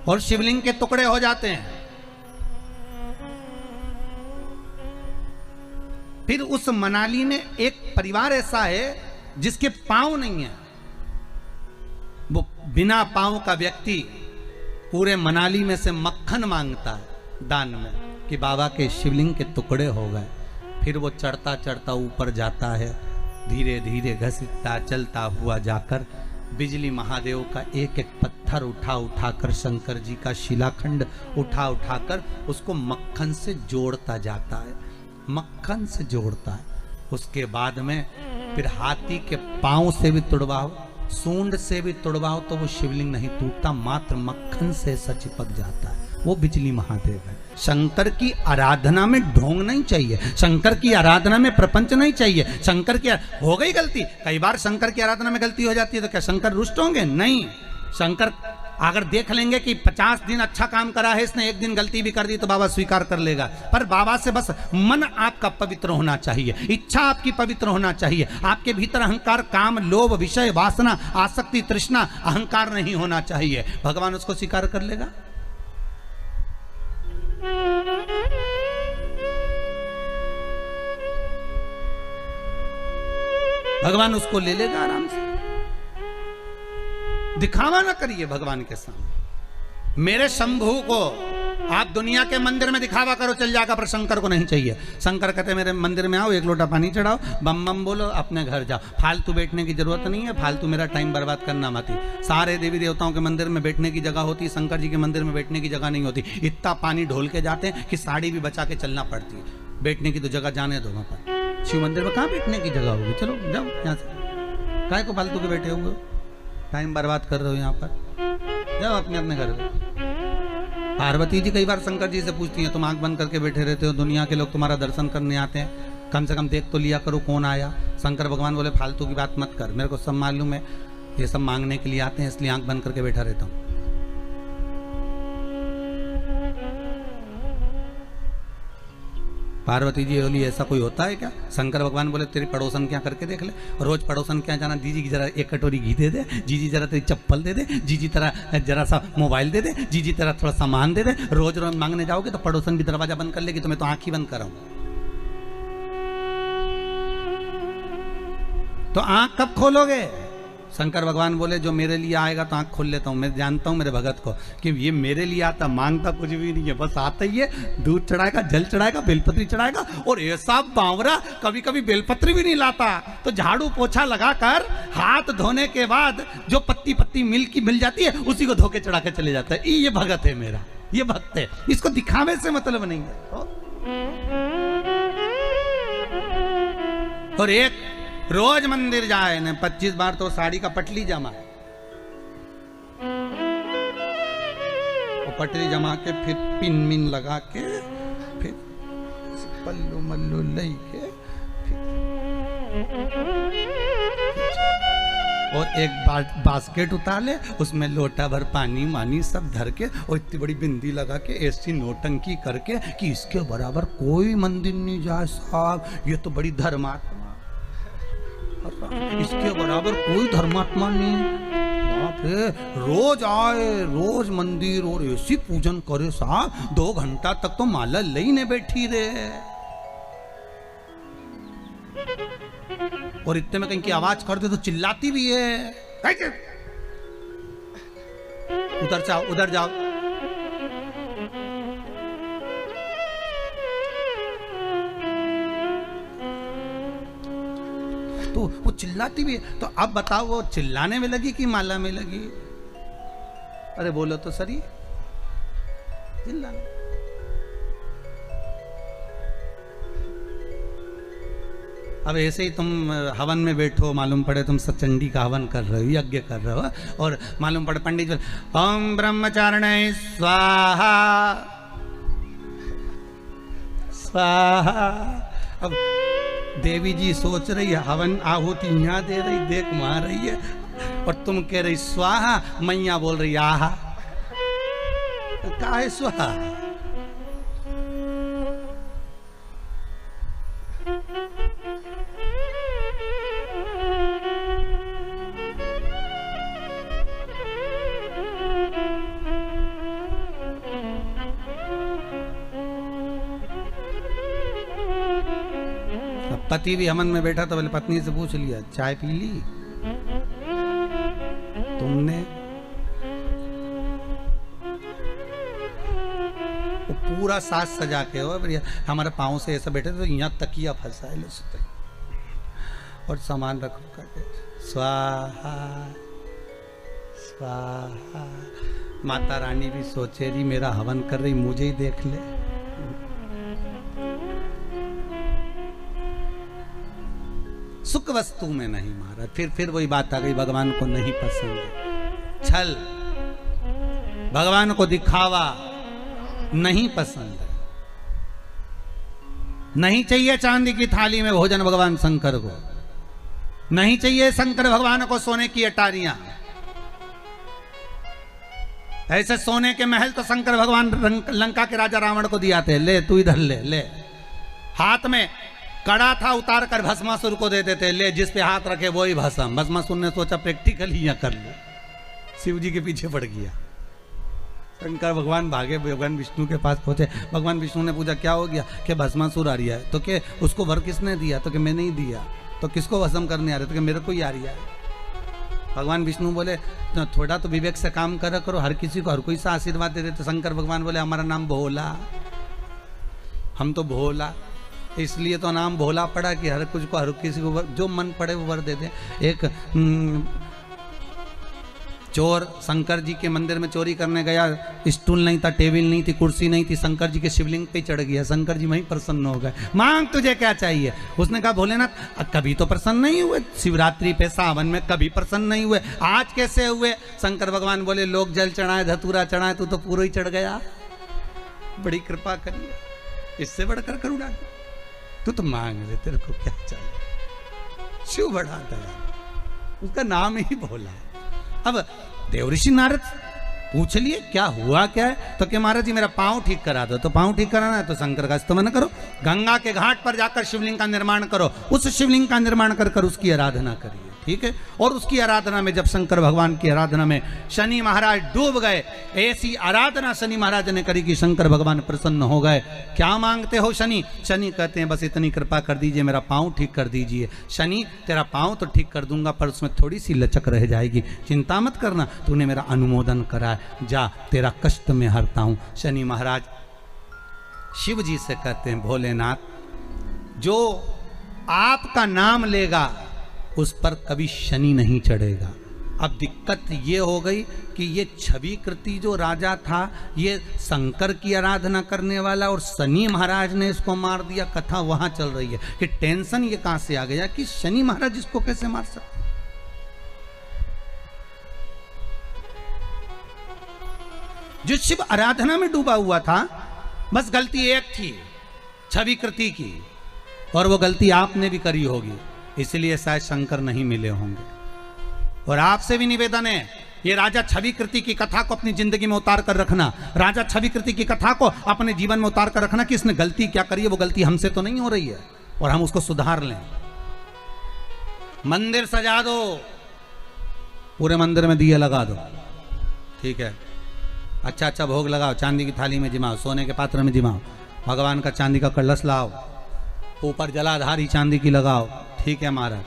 और शिवलिंग के टुकड़े हो जाते हैं। फिर उस मनाली में एक परिवार ऐसा है जिसके पांव नहीं है, वो बिना पांव का व्यक्ति पूरे मनाली में से मक्खन मांगता है दान में कि बाबा के शिवलिंग के टुकड़े हो गए। फिर वो चढ़ता चढ़ता ऊपर जाता है, धीरे धीरे घसीटता चलता हुआ जाकर बिजली महादेव का एक एक पत्थर उठा उठाकर, शंकर जी का शिलाखंड उठा उठाकर उसको मक्खन से जोड़ता जाता है, मक्खन से जोड़ता है। उसके बाद में फिर हाथी के पांव से भी तुड़वाओ, सूंड से भी तुड़वाओ तो वो शिवलिंग नहीं टूटता, मात्र मक्खन से ऐसा चिपक जाता है। वो बिजली महादेव है। शंकर की आराधना में ढोंग नहीं चाहिए, शंकर की आराधना में प्रपंच नहीं चाहिए। शंकर की हो गई गलती, कई बार शंकर की आराधना में गलती हो जाती है तो क्या शंकर रुष्ट होंगे? नहीं। शंकर अगर देख लेंगे कि 50 दिन अच्छा काम करा है इसने, एक दिन गलती भी कर दी तो बाबा स्वीकार कर लेगा। पर बाबा से बस मन आपका पवित्र होना चाहिए, इच्छा आपकी पवित्र होना चाहिए, आपके भीतर अहंकार, काम, लोभ, विषय, वासना, आसक्ति, तृष्णा, अहंकार नहीं होना चाहिए। भगवान उसको स्वीकार कर लेगा। भगवान उसको ले लेगा आराम से। दिखावा ना करिए भगवान के सामने। मेरे शंभू को आप दुनिया के मंदिर में दिखावा करो चल जाएगा, पर शंकर को नहीं चाहिए। शंकर कहते मेरे मंदिर में आओ, एक लोटा पानी चढ़ाओ, बम बम बोलो, अपने घर जाओ। फालतू बैठने की जरूरत नहीं है, फालतू मेरा टाइम बर्बाद करना मत ही। सारे देवी देवताओं के मंदिर में बैठने की जगह होती है, शंकर जी के मंदिर में बैठने की जगह नहीं होती। इतना पानी ढोल के जाते हैं कि साड़ी भी बचा के चलना पड़ती है। बैठने की तो जगह जाने दो वहाँ पर। शिव मंदिर में कहाँ बैठने की जगह होगी? चलो जाओ यहाँ से, काय को फालतू के बैठे हुए, टाइम बर्बाद कर रहे हो यहाँ पर, जाओ अपने अपने घर में। पार्वती जी कई बार शंकर जी से पूछती हैं, तुम आंख बंद करके बैठे रहते हो, दुनिया के लोग तुम्हारा दर्शन करने आते हैं, कम से कम देख तो लिया करो कौन आया। शंकर भगवान बोले फालतू की बात मत कर, मेरे को सब मालूम है, ये सब मांगने के लिए आते हैं, इसलिए आंख बंद करके बैठा रहता हूँ। पार्वती जी बोली ऐसा कोई होता है क्या? शंकर भगवान बोले तेरी पड़ोसन क्या करके देख ले, रोज पड़ोसन क्या जाना, जीजी की जरा एक कटोरी घी दे दे, जीजी जरा तेरी चप्पल दे दे, जीजी तेरा जरा सा मोबाइल दे दे, जीजी तेरा थोड़ा सामान दे दे। रोज रोज मांगने जाओगे तो पड़ोसन भी दरवाजा बंद कर लेगी, तो मैं तो आंख ही बंद कराऊं। तो आंख कब खोलोगे? शंकर भगवान बोले जो मेरे लिए आएगा तो आंख खोल लेता हूँ। मैं जानता हूँ मेरे भगत को कि ये मेरे लिए आता, मांगता कुछ भी नहीं है, बस आता ही है, दूध चढ़ाएगा, जल चढ़ाएगा, बेलपत्री चढ़ाएगा। और ऐसा बावरा कभी कभी बेलपत्री भी नहीं लाता, तो झाड़ू पोछा लगाकर हाथ धोने के बाद जो पत्ती पत्ती मिल जाती है उसी को धो के चढ़ा के चले जाता है। ये भगत है मेरा, ये भक्त है, इसको दिखावे से मतलब नहीं है। और एक रोज मंदिर जाए न 25 बार तो साड़ी का पटली जमा है, और पटली जमा के फिर पिन मिन लगा के फिर पल्लू मल्लू लई के और एक बास्केट उतार ले, उसमें लोटा भर पानी मानी सब धर के, और इतनी बड़ी बिंदी लगा के ऐसी नोटंकी करके कि इसके बराबर कोई मंदिर नहीं जाए साहब, ये तो बड़ी धर्मात्मा, इसके बराबर कोई धर्मात्मा नहीं। बाप रे, रोज आए, रोज मंदिर और ऐसी पूजन करे साहब, 2 घंटा तक तो माला लेने बैठी रहे। और इतने में कहीं की आवाज कर दे तो चिल्लाती भी है, उधर जाओ उधर जाओ। तो वो चिल्लाती भी है। तो अब बताओ वो चिल्लाने में लगी कि माला में लगी? अरे बोलो तो सही, चिल्लाने। अब ऐसे ही तुम हवन में बैठो, मालूम पड़े तुम सचंडी का हवन कर रहे हो, यज्ञ कर रहे हो, और मालूम पड़े पंडित जी ओम ब्रह्मचारिणे स्वाहा स्वाहा। अब देवी जी सोच रही है हवन आहुति यहाँ दे रही, देख वहां रही है, और तुम कह रही स्वाहा, मैया बोल रही आहा। का है स्वाहा? पति भी हवन में बैठा तो बोले पत्नी से पूछ लिया चाय पी ली तुमने? वो पूरा साज सजा के हो बढ़िया, हमारे पाँव से ऐसा बैठे तो यहाँ तकिया फंसा है सुते और सामान रखो करके स्वाहा स्वाहा। माता रानी भी सोचे जी मेरा हवन कर रही मुझे ही देख ले। सुख वस्तु में नहीं मारा। फिर वही बात आ गई, भगवान को नहीं पसंद है छल, भगवान को दिखावा नहीं पसंद है। नहीं चाहिए चांदी की थाली में भोजन भगवान शंकर को, नहीं चाहिए शंकर भगवान को सोने की अटारियां। ऐसे सोने के महल तो शंकर भगवान लंका के राजा रावण को दिया थे, ले तू इधर ले ले। हाथ में कड़ा था, उतार कर भस्मासुर को दे देते, ले जिस पे हाथ रखे वो ही भस्म। भस्मासुर ने सोचा प्रैक्टिकल ही कर लो, शिव जी के पीछे पड़ गया। शंकर भगवान भागे, भगवान विष्णु के पास पहुंचे। भगवान विष्णु ने पूछा क्या हो गया? कि भस्मासुर आ रहा है। तो के उसको वर किसने दिया? तो कि मैंने ही दिया। तो किसको भस्म करने आ रहे? तो कि मेरे को ही आ रहा है। भगवान विष्णु बोले तो थोड़ा तो विवेक से काम करा करो, हर किसी को हर कोई सा आशीर्वाद दे देते। शंकर भगवान बोले हमारा नाम भोला, हम तो भोला, इसलिए तो नाम भोला पड़ा कि हर कुछ को हर किसी को जो मन पड़े वो वर दे दे। एक चोर शंकर जी के मंदिर में चोरी करने गया, स्टूल नहीं था, टेबल नहीं थी, कुर्सी नहीं थी, शंकर जी के शिवलिंग पे चढ़ गया। शंकर जी वहीं प्रसन्न हो गए, मांग तुझे क्या चाहिए? उसने कहा भोलेनाथ कभी तो प्रसन्न नहीं हुए, शिवरात्रि पे सावन में कभी प्रसन्न नहीं हुए, आज कैसे हुए? शंकर भगवान बोले लोग जल चढ़ाए धतूरा चढ़ाए, तू तो पूरा ही चढ़ गया, बड़ी कृपा करिए, इससे बढ़कर करुणा तू तो मांग ले, तेरे को क्या चाहिए? शिव बड़ा दया, उसका नाम ही भोला। अब देवऋषि नारद पूछ लिए क्या हुआ क्या है? तो क्या महाराज जी मेरा पांव ठीक करा दो। तो पांव ठीक कराना है तो शंकर का स्तमन करो, गंगा के घाट पर जाकर शिवलिंग का निर्माण करो, उस शिवलिंग का निर्माण कर कर उसकी आराधना करिए, ठीक है। और उसकी आराधना में जब शंकर भगवान की आराधना में शनि महाराज डूब गए, ऐसी आराधना शनि महाराज ने करी कि शंकर भगवान प्रसन्न हो गए। क्या मांगते हो शनि? शनि कहते हैं बस इतनी कृपा कर दीजिए, मेरा पाँव ठीक कर दीजिए। शनि तेरा पाँव तो ठीक कर दूंगा पर उसमें थोड़ी सी लचक रह जाएगी, चिंता मत करना, तूने मेरा अनुमोदन करा है, जा तेरा कष्ट में हरता हूँ। शनि महाराज शिव जी से कहते हैं भोलेनाथ जो आपका नाम लेगा उस पर कभी शनि नहीं चढ़ेगा। अब दिक्कत ये हो गई कि ये छवि कृति जो राजा था ये शंकर की आराधना करने वाला और शनि महाराज ने इसको मार दिया। कथा वहां चल रही है कि टेंशन ये कहां से आ गया कि शनि महाराज इसको कैसे मार सकते। जो शिव आराधना में डूबा हुआ था, बस गलती एक थी छवि कृति की, और वो गलती आपने भी करी होगी, इसलिए शायद शंकर नहीं मिले होंगे। और आपसे भी निवेदन है ये राजा छवि कृति की कथा को अपनी जिंदगी में उतार कर रखना, राजा छवि कृति की कथा को अपने जीवन में उतार कर रखना कि इसने गलती क्या करी है, वो गलती हमसे तो नहीं हो रही है और हम उसको सुधार लें। मंदिर सजा दो, पूरे मंदिर में दिए लगा दो, ठीक है, अच्छा अच्छा भोग लगाओ, चांदी की थाली में जिमाओ, सोने के पात्र में जिमाओ, भगवान का चांदी का कलश लाओ, ऊपर जलाधारी चांदी की लगाओ, ठीक है महाराज।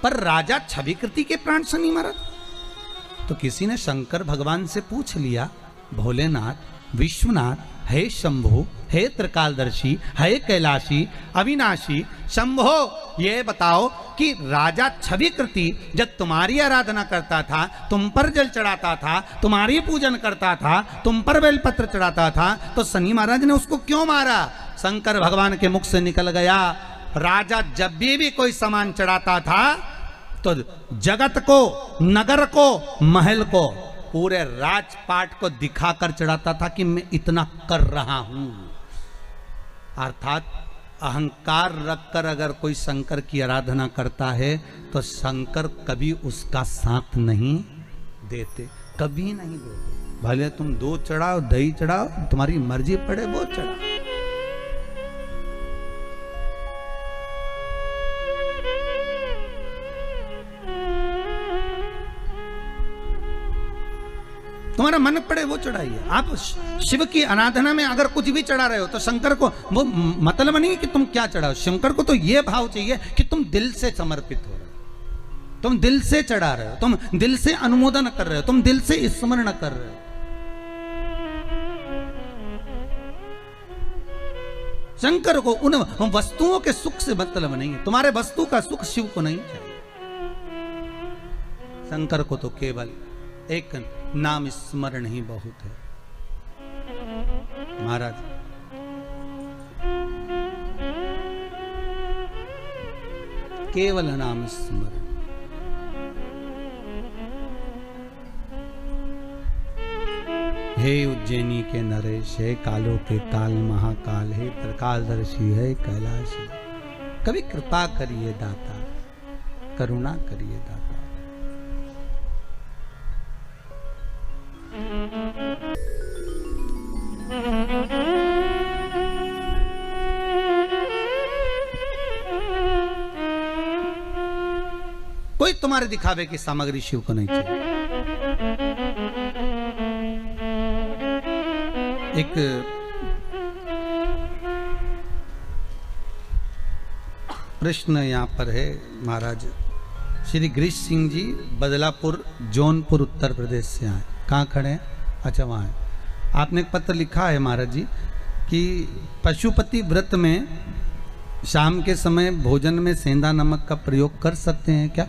पर राजा छवि कृति के प्राण शनि महाराज, तो किसी ने शंकर भगवान से पूछ लिया भोलेनाथ विश्वनाथ हे शंभो हे त्रिकालदर्शी हे कैलाशी अविनाशी शंभो, ये बताओ कि राजा छवि कृति जब तुम्हारी आराधना करता था, तुम पर जल चढ़ाता था, तुम्हारी पूजन करता था, तुम पर बेलपत्र चढ़ाता था, तो शनि महाराज ने उसको क्यों मारा? शंकर भगवान के मुख से निकल गया, राजा जब भी कोई सामान चढ़ाता था तो जगत को, नगर को, महल को, पूरे राजपाट को दिखाकर चढ़ाता था कि मैं इतना कर रहा हूं। अर्थात अहंकार रखकर अगर कोई शंकर की आराधना करता है तो शंकर कभी उसका साथ नहीं देते, कभी नहीं देते। भले तुम दूध चढ़ाओ, दही चढ़ाओ, तुम्हारी मर्जी पड़े वो चढ़ाओ। तुम्हारा मन पड़े वो चढ़ाइए। आप शिव की आराधना में अगर कुछ भी चढ़ा रहे हो तो शंकर को वो मतलब नहीं है कि तुम क्या चढ़ाओ। शंकर को तो ये भाव चाहिए कि तुम दिल से समर्पित हो रहे हो, तुम दिल से चढ़ा रहे हो, तुम दिल से अनुमोदन कर रहे हो, तुम दिल से स्मरण कर रहे हो। शंकर को उन वस्तुओं के सुख से मतलब नहीं है, तुम्हारे वस्तु का सुख शिव को नहीं चाहिए। शंकर को तो केवल एक नाम स्मरण ही बहुत है। महाराज केवल नाम स्मरण। हे उज्जैनी के नरेश, हे कालों के काल महाकाल, हे त्रिकालदर्शी, है कैलाशी, कभी कृपा करिए दाता, करुणा करिए दाता। कोई तुम्हारे दिखावे की सामग्री शिव को नहीं चाहिए। एक प्रश्न यहाँ पर है महाराज। श्री गिरीश सिंह जी बदलापुर जौनपुर उत्तर प्रदेश से आए। कहाँ खड़े हैं? अच्छा वहाँ है। आपने एक पत्र लिखा है महाराज जी कि पशुपति व्रत में शाम के समय भोजन में सेंधा नमक का प्रयोग कर सकते हैं क्या?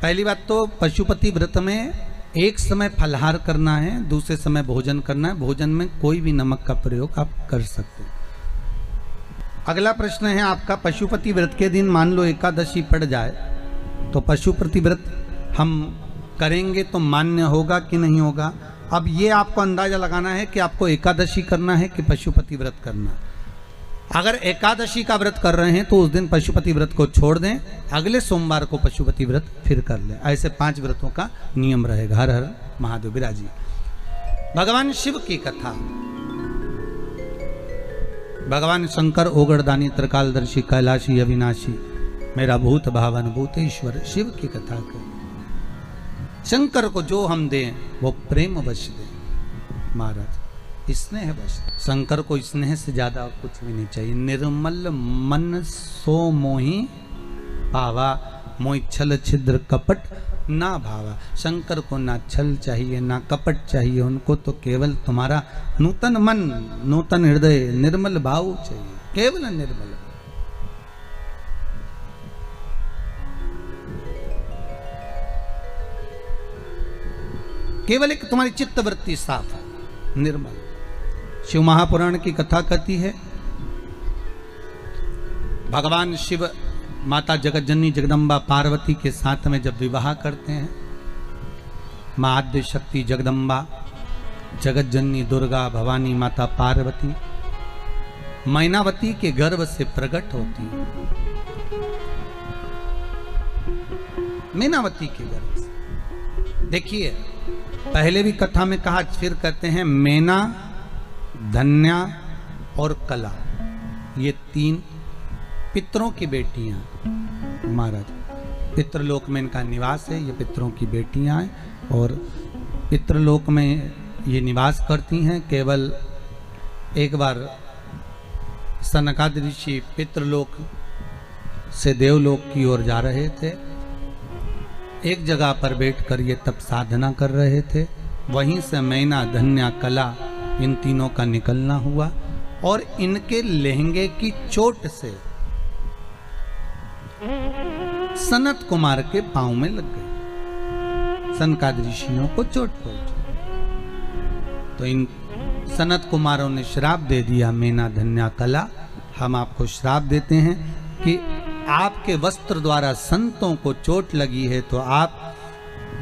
पहली बात तो पशुपति व्रत में एक समय फलहार करना है, दूसरे समय भोजन करना है। भोजन में कोई भी नमक का प्रयोग आप कर सकते हैं। अगला प्रश्न है आपका, पशुपति व्रत के दिन मान लो एकादशी पड़ जाए तो पशुपति व्रत हम करेंगे तो मान्य होगा कि नहीं होगा? अब ये आपको अंदाजा लगाना है कि आपको एकादशी करना है कि पशुपति व्रत करना है। अगर एकादशी का व्रत कर रहे हैं तो उस दिन पशुपति व्रत को छोड़ दें, अगले सोमवार को पशुपति व्रत फिर कर लें। ऐसे 5 व्रतों का नियम रहेगा। हर हर महादेव विराजी। भगवान शिव की कथा। भगवान शंकर ओगड़दानी त्रिकालदर्शी कैलाशी अविनाशी मेरा भूत भावन भूतेश्वर शिव की कथा करें। शंकर को जो हम दें वो प्रेम वश दें महाराज, स्नेह वश। शंकर को स्नेह से ज्यादा कुछ भी नहीं चाहिए। निर्मल मन सो मोहि भावा, मोहि छल छिद्र कपट ना भावा। शंकर को ना छल चाहिए ना कपट चाहिए, उनको तो केवल तुम्हारा नूतन मन, नूतन हृदय, निर्मल भाव चाहिए, केवल निर्मल। केवल एक तुम्हारी चित्त वृत्ति साफ है, निर्मल। शिव महापुराण की कथा कहती है भगवान शिव माता जगतजननी जगदम्बा पार्वती के साथ में जब विवाह करते हैं, मां आद्य शक्ति जगदम्बा, जगतजननी दुर्गा भवानी माता पार्वती मैनावती के गर्भ से प्रकट होती है। मैनावती के गर्भ से। देखिए पहले भी कथा में कहा, फिर कहते हैं मैना, धन्या और कला, ये 3 पितरों की बेटियां महाराज। पितृलोक में इनका निवास है, ये पितरों की बेटियां हैं और पितृलोक में ये निवास करती हैं। केवल एक बार सनकादिक ऋषि पितृलोक से देवलोक की ओर जा रहे थे। एक जगह पर बैठकर ये तप साधना कर रहे थे। वहीं से मैना, धन्या, कला इन तीनों का निकलना हुआ और इनके लहंगे की चोट से सनत कुमार के पांव में लग गई। सनकादिक ऋषियों को चोट पहुंची तो इन सनत कुमारों ने श्राप दे दिया, मैना, धन्या, कला, हम आपको श्राप देते हैं कि आपके वस्त्र द्वारा संतों को चोट लगी है तो आप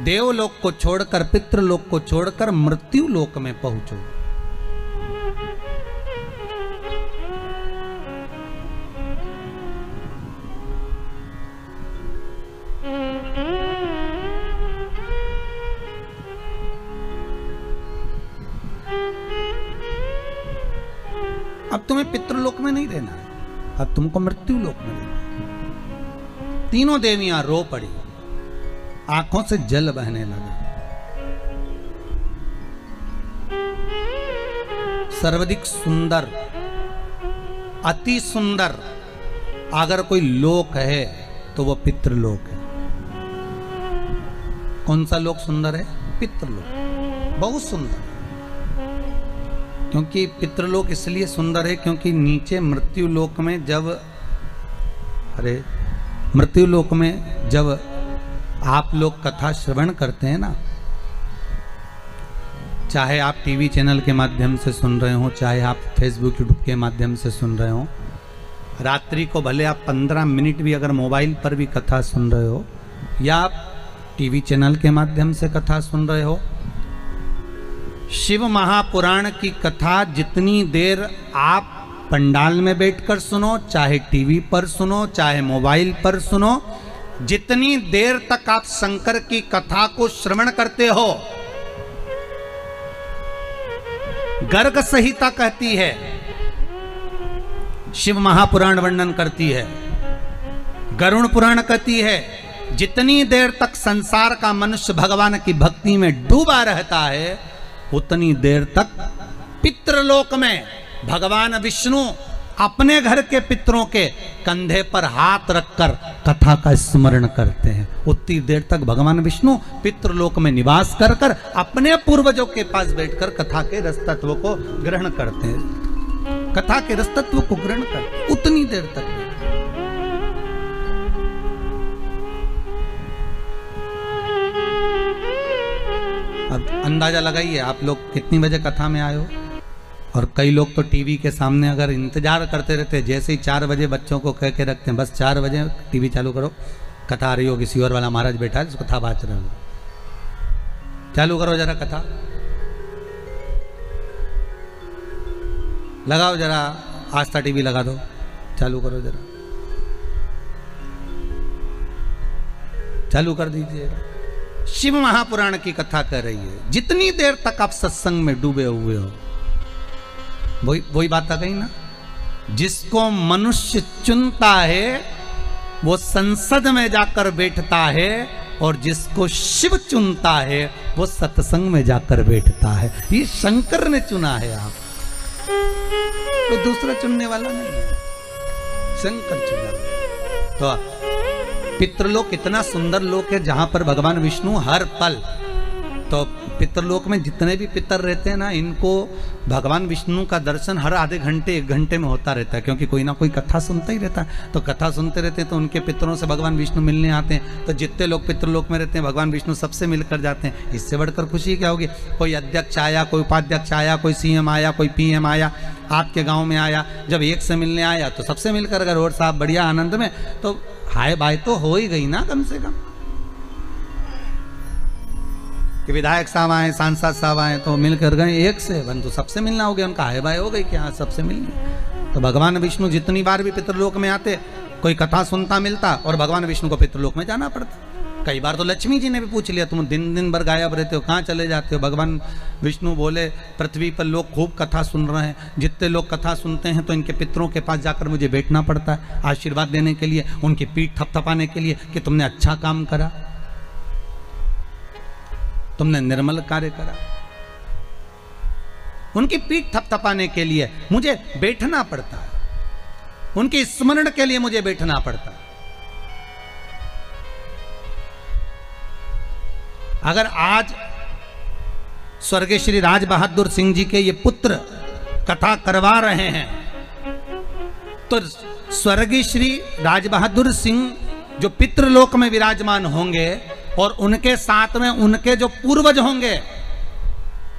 देवलोक को छोड़कर, पितृलोक को छोड़कर मृत्यु लोक में पहुंचो। अब तुम्हें पितृलोक में नहीं रहना है, अब तुमको मृत्यु लोक में रहना है। तीनों देवियां रो पड़ी, आंखों से जल बहने लगा। सर्वाधिक सुंदर, अति सुंदर अगर कोई लोक है तो वो पितृलोक है। कौन सा लोक सुंदर है? पितृलोक, बहुत सुंदर। क्योंकि पितृलोक इसलिए सुंदर है क्योंकि नीचे मृत्युलोक में जब आप लोग कथा श्रवण करते हैं ना, चाहे आप टीवी चैनल के माध्यम से सुन रहे हो, चाहे आप फेसबुक यूट्यूब के माध्यम से सुन रहे हो, रात्रि को भले आप 15 मिनट भी अगर मोबाइल पर भी कथा सुन रहे हो या आप टीवी चैनल के माध्यम से कथा सुन रहे हो, शिव महापुराण की कथा जितनी देर आप पंडाल में बैठकर सुनो, चाहे टीवी पर सुनो, चाहे मोबाइल पर सुनो, जितनी देर तक आप शंकर की कथा को श्रवण करते हो, गर्ग संहिता कहती है, शिव महापुराण वर्णन करती है, गरुण पुराण कहती है, जितनी देर तक संसार का मनुष्य भगवान की भक्ति में डूबा रहता है उतनी देर तक पितृलोक में भगवान विष्णु अपने घर के पितरों के कंधे पर हाथ रखकर कथा का स्मरण करते हैं। उतनी देर तक भगवान विष्णु पितृलोक में निवास कर कर अपने पूर्वजों के पास बैठकर कथा के रस तत्व को ग्रहण करते हैं, कथा के रस तत्व को ग्रहण करते उतनी देर तक। अब अंदाजा लगाइए आप लोग कितनी बजे कथा में आए हो। और कई लोग तो टीवी के सामने अगर इंतजार करते रहते, जैसे ही 4 बजे बच्चों को कह के रखते हैं बस 4 बजे टीवी चालू करो, कथा आ रही हो, किसी और वाला महाराज बैठा है कथा बात रहे हो, चालू करो जरा कथा, लगाओ जरा आस्था टीवी लगा दो, चालू करो जरा, चालू कर दीजिए। शिव महापुराण की कथा कर रही है। जितनी देर तक आप सत्संग में डूबे हुए हो, वही बात आ गई ना, जिसको मनुष्य चुनता है वो संसद में जाकर बैठता है और जिसको शिव चुनता है वो सत्संग में जाकर बैठता है। ये शंकर ने चुना है, आप कोई दूसरा चुनने वाला नहीं है, शंकर चुना। तो पितृलोक इतना सुंदर लोक है जहां पर भगवान विष्णु हर पल, तो पितृलोक में जितने भी पितर रहते हैं ना, इनको भगवान विष्णु का दर्शन हर आधे घंटे 1 घंटे में होता रहता है, क्योंकि कोई ना कोई कथा सुनता ही रहता है। तो कथा सुनते रहते हैं तो उनके पितरों से भगवान विष्णु मिलने आते हैं। तो जितने लोग पितृलोक में रहते हैं भगवान विष्णु सबसे मिलकर जाते हैं। इससे बढ़कर खुशी क्या होगी? कोई अध्यक्ष आया, कोई उपाध्यक्ष आया, कोई CM आया, कोई PM आया, आपके गाँव में आया, जब एक से मिलने आया तो सबसे मिलकर अगर और साहब बढ़िया आनंद में, तो हाय बाय तो हो ही गई ना कम से कम। कि विधायक साहब आए, सांसद साहब आए तो मिलकर गए एक से, परंतु सबसे मिलना हो गया, उनका हाय बाय हो गई कि हाँ सबसे मिलनी। तो भगवान विष्णु जितनी बार भी पितृलोक में आते, कोई कथा सुनता मिलता और भगवान विष्णु को पितृलोक में जाना पड़ता। कई बार तो लक्ष्मी जी ने भी पूछ लिया, तुम दिन भर गायब रहते हो, कहाँ चले जाते हो? भगवान विष्णु बोले, पृथ्वी पर लोग खूब कथा सुन रहे हैं, जितने लोग कथा सुनते हैं तो इनके पितरों के पास जाकर मुझे बैठना पड़ता है आशीर्वाद देने के लिए, उनकी पीठ थपथपाने के लिए कि तुमने अच्छा काम करा, तुमने निर्मल कार्य करा। उनकी पीठ थपथपाने के लिए मुझे बैठना पड़ता है, उनके स्मरण के लिए मुझे बैठना पड़ता है। अगर आज स्वर्गीय श्री राज बहादुर सिंह जी के ये पुत्र कथा करवा रहे हैं, तो स्वर्गीय श्री राज बहादुर सिंह जो पितृलोक में विराजमान होंगे और उनके साथ में उनके जो पूर्वज होंगे,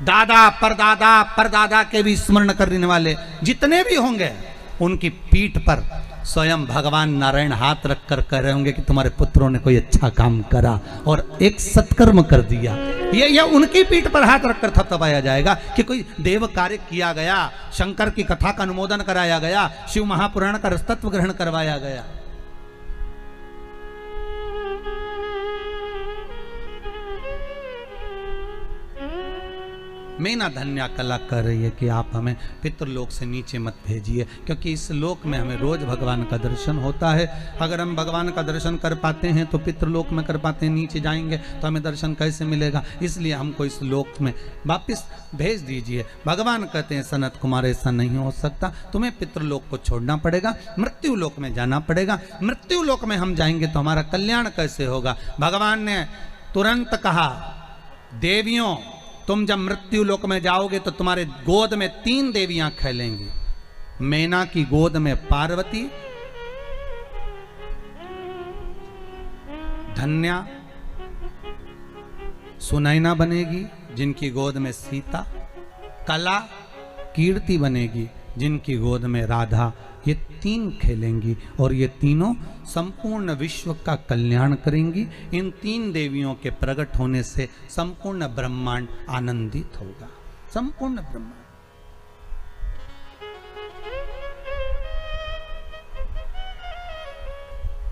दादा परदादा के भी स्मरण करने वाले जितने भी होंगे, उनकी पीठ पर स्वयं भगवान नारायण हाथ रखकर कह रहे होंगे कि तुम्हारे पुत्रों ने कोई अच्छा काम करा और एक सत्कर्म कर दिया। ये उनकी पीठ पर हाथ रखकर थपथपाया जाएगा कि कोई देव कार्य किया गया, शंकर की कथा का अनुमोदन कराया गया, शिव महापुराण का रसतत्व ग्रहण करवाया गया। मैं ना धन्या कला कर रही है कि आप हमें पितृलोक से नीचे मत भेजिए, क्योंकि इस लोक में हमें रोज भगवान का दर्शन होता है। अगर हम भगवान का दर्शन कर पाते हैं तो पितृलोक में कर पाते हैं, नीचे जाएंगे तो हमें दर्शन कैसे मिलेगा? इसलिए हमको इस लोक में वापस भेज दीजिए। भगवान कहते हैं सनत कुमार ऐसा नहीं हो सकता, तुम्हें पितृलोक को छोड़ना पड़ेगा, मृत्यु लोक में जाना पड़ेगा। मृत्यु लोक में हम जाएंगे तो हमारा कल्याण कैसे होगा? भगवान ने तुरंत कहा, देवियों तुम जब मृत्यु लोक में जाओगे तो तुम्हारे गोद में 3 देवियां खेलेंगी। मैना की गोद में पार्वती, धन्या सुनैना बनेगी जिनकी गोद में सीता, कला कीर्ति बनेगी जिनकी गोद में राधा। ये 3 खेलेंगी और ये तीनों संपूर्ण विश्व का कल्याण करेंगी। इन 3 देवियों के प्रकट होने से संपूर्ण ब्रह्मांड आनंदित होगा, संपूर्ण ब्रह्मांड।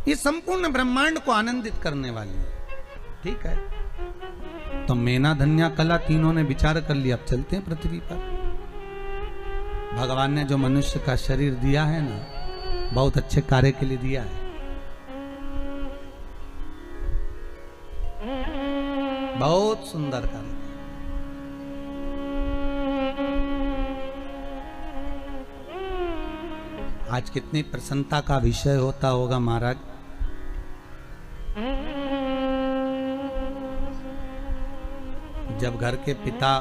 ये संपूर्ण ब्रह्मांड को आनंदित करने वाली है। ठीक है, तो मैना धन्या कला तीनों ने विचार कर लिया, अब चलते हैं पृथ्वी पर। भगवान ने जो मनुष्य का शरीर दिया है ना, बहुत अच्छे कार्य के लिए दिया है, बहुत सुंदर कार्य। आज कितनी प्रसन्नता का विषय होता होगा महाराज। जब घर के पिता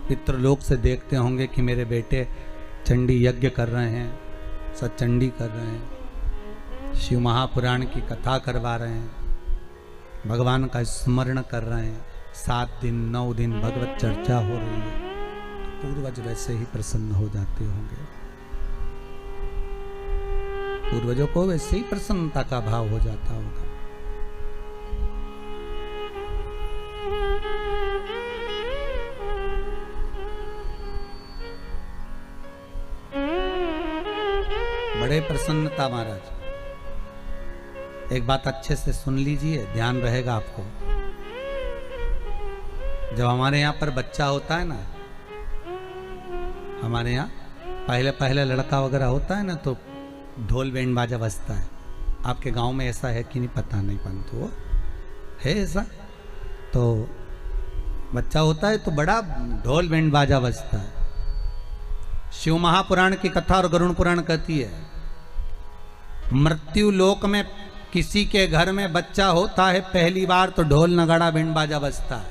पितृलोक से देखते होंगे कि मेरे बेटे चंडी यज्ञ कर रहे हैं, सचंडी कर रहे हैं, शिव महापुराण की कथा करवा रहे हैं, भगवान का स्मरण कर रहे हैं, 7 दिन 9 दिन भगवत चर्चा हो रही है, पूर्वज वैसे ही प्रसन्न हो जाते होंगे। पूर्वजों को वैसे ही प्रसन्नता का भाव हो जाता होगा। बड़े प्रसन्नता महाराज। एक बात अच्छे से सुन लीजिए, ध्यान रहेगा आपको। जब हमारे यहाँ पर बच्चा होता है ना, हमारे यहाँ पहले पहले लड़का वगैरह होता है ना, तो ढोल बैंड बाजा बजता है। आपके गांव में ऐसा है कि नहीं पता नहीं, परंतु वो है ऐसा। तो बच्चा होता है तो बड़ा ढोल बैंड बाजा बजता है। शिव महापुराण की कथा और गरुड़ पुराण कहती है, मृत्यु लोक में किसी के घर में बच्चा होता है पहली बार तो ढोल नगाड़ा बैंड बाजा बजता है।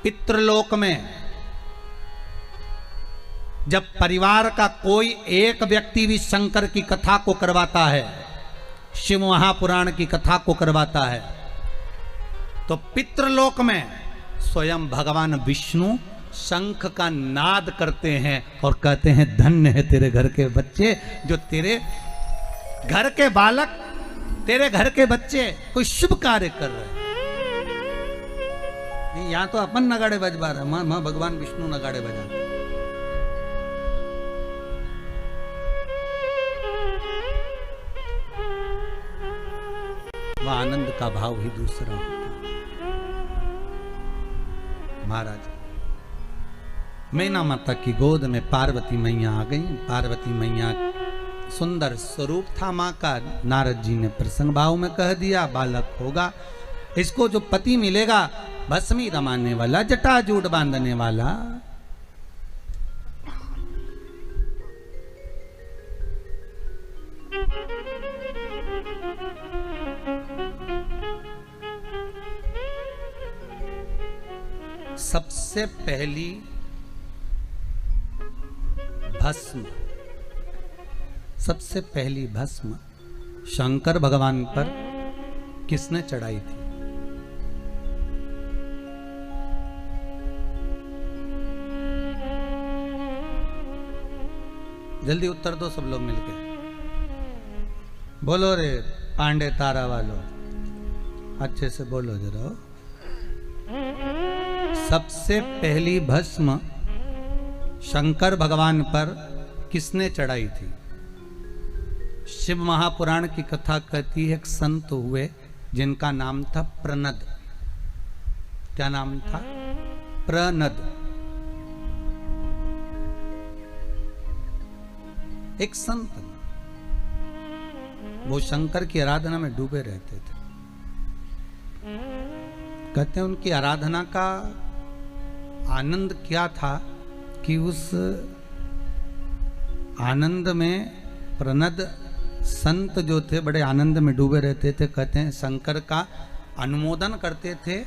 पितृलोक में जब परिवार का कोई एक व्यक्ति भी शंकर की कथा को करवाता है, शिव महापुराण की कथा को करवाता है, तो पितृलोक में स्वयं भगवान विष्णु शंख का नाद करते हैं और कहते हैं धन्य है तेरे घर के बच्चे, जो तेरे घर के बालक, तेरे घर के बच्चे कोई शुभ कार्य कर रहे हैं। यहाँ तो अपन नगाड़े बजवा रहे, मां भगवान विष्णु नगाड़े बजाते। वह आनंद का भाव ही दूसरा होता। महाराज, मैना माता की गोद में पार्वती मैया आ गई। पार्वती मैया सुंदर स्वरूप था मां का। नारद जी ने प्रसन्न भाव में कह दिया, बालक होगा, इसको जो पति मिलेगा भस्मी रमाने वाला, जटाजूट बांधने वाला। सबसे पहली भस्म, सबसे पहली भस्म शंकर भगवान पर किसने चढ़ाई थी? जल्दी उत्तर दो सब लोग मिलके, बोलो रे पांडे तारा वालों, अच्छे से बोलो जरा। सबसे पहली भस्म शंकर भगवान पर किसने चढ़ाई थी? शिव महापुराण की कथा कहती है, एक संत हुए जिनका नाम था प्रनद। क्या नाम था? प्रनद। एक संत, वो शंकर की आराधना में डूबे रहते थे। कहते हैं उनकी आराधना का आनंद क्या था कि उस आनंद में प्रनद संत जो थे बड़े आनंद में डूबे रहते थे। कहते हैं शंकर का अनुमोदन करते थे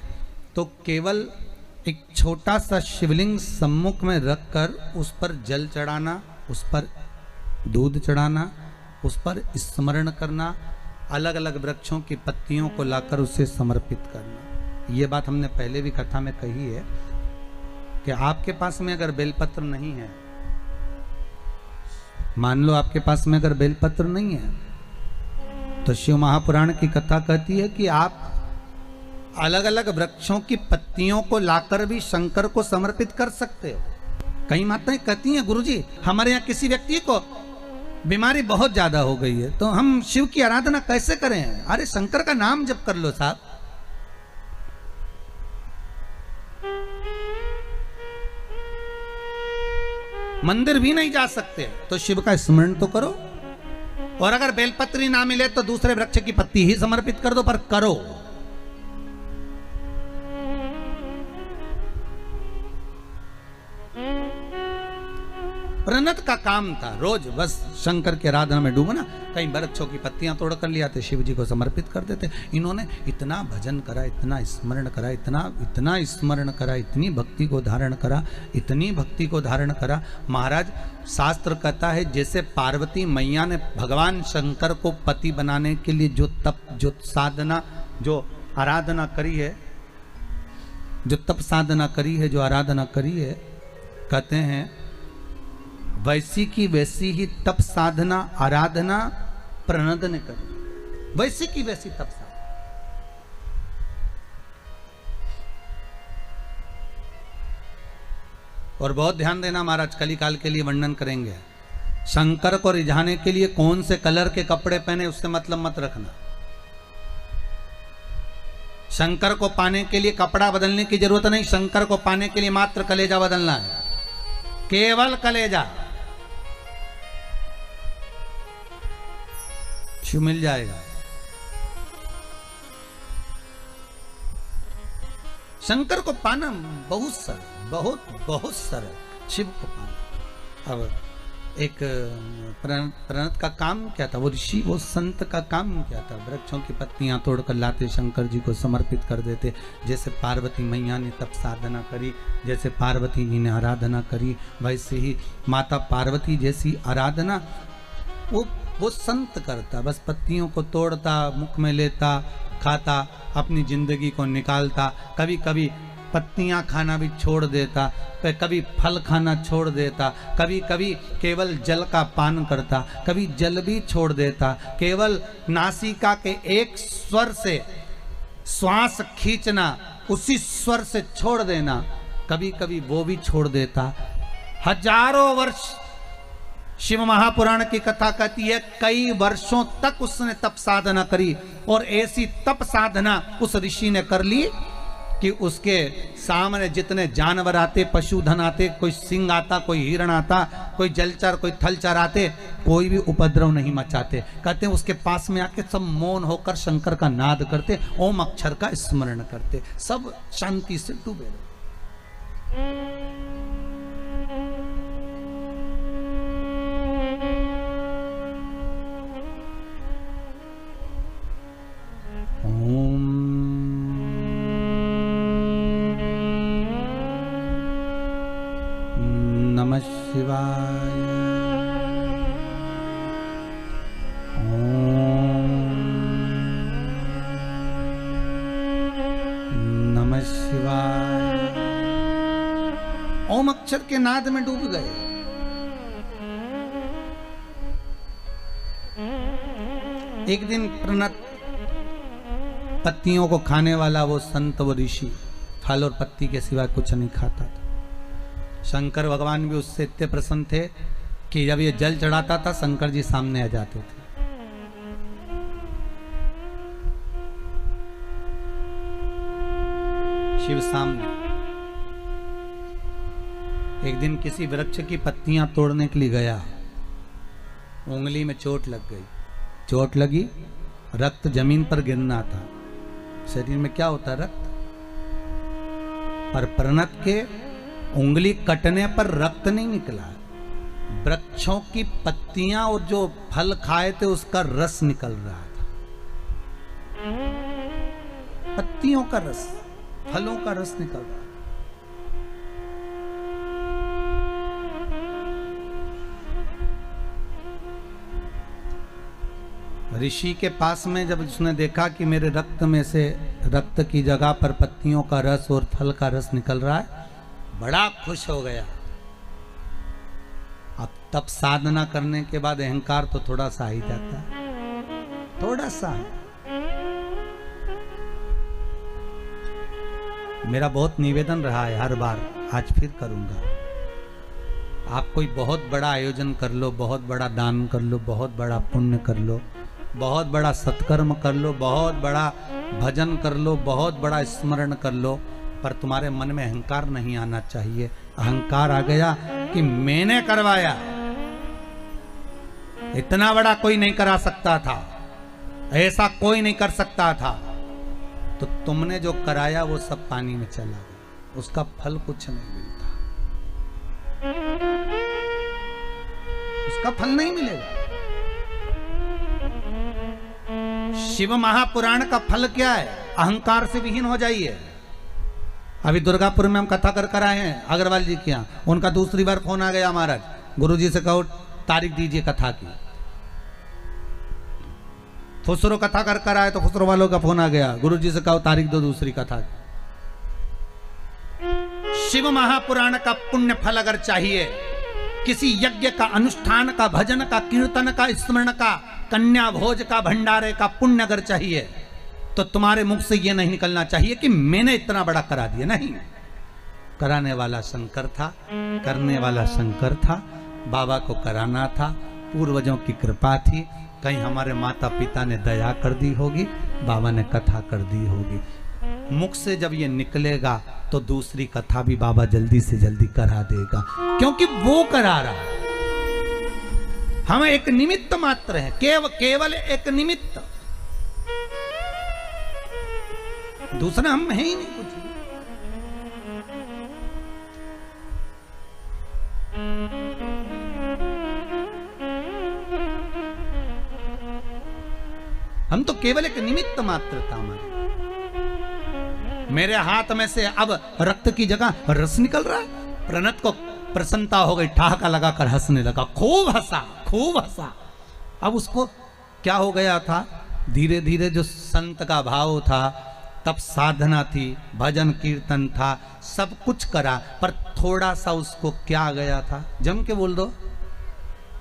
तो केवल एक छोटा सा शिवलिंग सम्मुख में रखकर उस पर जल चढ़ाना, उस पर दूध चढ़ाना, उस पर स्मरण करना, अलग अलग वृक्षों की पत्तियों को लाकर उसे समर्पित करना। ये बात हमने पहले भी कथा में कही है कि आपके पास में अगर बेलपत्र नहीं है, मान लो आपके पास में अगर बेलपत्र नहीं है, तो शिव महापुराण की कथा कहती है कि आप अलग अलग वृक्षों की पत्तियों को लाकर भी शंकर को समर्पित कर सकते हो। कई माताएं कहती हैं गुरुजी हमारे यहाँ किसी व्यक्ति को बीमारी बहुत ज्यादा हो गई है तो हम शिव की आराधना कैसे करें? अरे शंकर का नाम जप कर लो साहब। मंदिर भी नहीं जा सकते तो शिव का स्मरण तो करो, और अगर बेलपत्री ना मिले तो दूसरे वृक्ष की पत्ती ही समर्पित कर दो, पर करो। प्रनद का काम था रोज बस शंकर के आराधना में डूबना। कई वृक्षों की पत्तियां तोड़ कर लिया तो शिव जी को समर्पित कर देते। इन्होंने इतना भजन करा, इतना स्मरण करा, इतना स्मरण करा, इतनी भक्ति को धारण करा, इतनी भक्ति को धारण करा। महाराज शास्त्र कहता है जैसे पार्वती मैया ने भगवान शंकर को पति बनाने के लिए जो तप, जो साधना, जो आराधना करी है, जो तप साधना करी है, जो आराधना करी है, कहते हैं वैसी की वैसी ही तप साधना आराधना प्रणद ने करी। वैसी की वैसी तप साधना। और बहुत ध्यान देना महाराज, कलिकाल के लिए वर्णन करेंगे। शंकर को रिझाने के लिए कौन से कलर के कपड़े पहने उससे मतलब मत रखना। शंकर को पाने के लिए कपड़ा बदलने की जरूरत नहीं, शंकर को पाने के लिए मात्र कलेजा बदलना है, केवल कलेजा। शिव मिल जाएगा। शंकर को पाना बहुत सरल, बहुत सरल शिव को पाना। अब एक प्रणत का काम क्या था, वो ऋषि, वो संत का काम क्या था? वृक्षों की पत्तियां तोड़कर लाते, शंकर जी को समर्पित कर देते। जैसे पार्वती मैया ने तप साधना करी, जैसे पार्वती जी ने आराधना करी, वैसे ही माता पार्वती जैसी आराधना वो संत करता। बस पत्तियों को तोड़ता, मुख में लेता, खाता, अपनी जिंदगी को निकालता। कभी कभी पत्तियां खाना भी छोड़ देता, कभी फल खाना छोड़ देता, कभी कभी केवल जल का पान करता, कभी जल भी छोड़ देता। केवल नासिका के एक स्वर से श्वास खींचना, उसी स्वर से छोड़ देना, कभी कभी वो भी छोड़ देता। हजारों वर्ष शिव महापुराण की कथा कहती है कई वर्षों तक उसने तप साधना करी, और ऐसी तप साधना उस ऋषि ने कर ली कि उसके सामने जितने जानवर आते, पशुधन आते, कोई सिंह आता, कोई हिरण आता, कोई जलचर, कोई थलचर आते, कोई भी उपद्रव नहीं मचाते। कहते हैं उसके पास में आके सब मौन होकर शंकर का नाद करते, ओम अक्षर का स्मरण करते, सब शांति से डूबे रहे। नमः शिवाय। नमः शिवाय। ओम अक्षर के नाद में डूब गए। एक दिन प्रणत पत्तियों को खाने वाला वो संत, वो ऋषि फल और पत्ती के सिवा कुछ नहीं खाता था। शंकर भगवान भी उससे इतने प्रसन्न थे कि जब ये जल चढ़ाता था शंकर जी सामने आ जाते थे। शिव सामने। एक दिन किसी वृक्ष की पत्तियां तोड़ने के लिए गया, उंगली में चोट लग गई, चोट लगी, रक्त जमीन पर गिरना था। शरीर में क्या होता है? रक्त। पर प्रणत के उंगली कटने पर रक्त नहीं निकला, वृक्षों की पत्तियां और जो फल खाए थे उसका रस निकल रहा था। पत्तियों का रस, फलों का रस निकल रहा। ऋषि के पास में जब उसने देखा कि मेरे रक्त में से, रक्त की जगह पर पत्तियों का रस और फल का रस निकल रहा है, बड़ा खुश हो गया। अब तब साधना करने के बाद अहंकार तो थोड़ा सा ही जाता है, थोड़ा सा। मेरा बहुत निवेदन रहा है हर बार, आज फिर करूंगा। आप कोई बहुत बड़ा आयोजन कर लो, बहुत बड़ा दान कर लो, बहुत बड़ा पुण्य कर लो, बहुत बड़ा सत्कर्म कर लो, बहुत बड़ा भजन कर लो, बहुत बड़ा स्मरण कर लो, पर तुम्हारे मन में अहंकार नहीं आना चाहिए। अहंकार आ गया कि मैंने करवाया, इतना बड़ा कोई नहीं करा सकता था, ऐसा कोई नहीं कर सकता था, तो तुमने जो कराया वो सब पानी में चला गया, उसका फल कुछ नहीं मिलता, उसका फल नहीं मिलेगा। शिव महापुराण का फल क्या है? अहंकार से विहीन हो जाइए। अभी दुर्गापुर में हम कथा कर आए हैं अग्रवाल जी के यहाँ, उनका दूसरी बार फोन आ गया, महाराज गुरुजी से कहो तारीख दीजिए कथा की। फुसरो कथा कर आए तो फुसरो वालों का फोन आ गया, गुरुजी से कहो तारीख दो दूसरी कथा की। शिव महापुराण का पुण्य फल अगर चाहिए, किसी यज्ञ का, अनुष्ठान का, भजन का, कीर्तन का, स्मरण का, कन्या भोज का, भंडारे का पुण्य अगर चाहिए, तो तुम्हारे मुख से यह नहीं निकलना चाहिए कि मैंने इतना बड़ा करा दिया। नहीं, कराने वाला शंकर था, करने वाला शंकर था, बाबा को कराना था, पूर्वजों की कृपा थी, कहीं हमारे माता पिता ने दया कर दी होगी, बाबा ने कथा कर दी होगी। मुख से जब ये निकलेगा तो दूसरी कथा भी बाबा जल्दी से जल्दी करा देगा, क्योंकि वो करा रहा है। हम एक निमित्त मात्र हैं, केवल एक निमित्त, दूसरा हम है ही नहीं कुछ। हम तो केवल एक निमित्त मात्र था। हमारे मेरे हाथ में से अब रक्त की जगह रस निकल रहा है। प्रणत को प्रसन्नता हो गई, ठहाका लगाकर हंसने लगा, खूब हंसा, खूब हंसा। अब उसको क्या हो गया था? धीरे धीरे जो संत का भाव था, तब साधना थी, भजन कीर्तन था, सब कुछ करा, पर थोड़ा सा उसको क्या आ गया था? जम के बोल दो,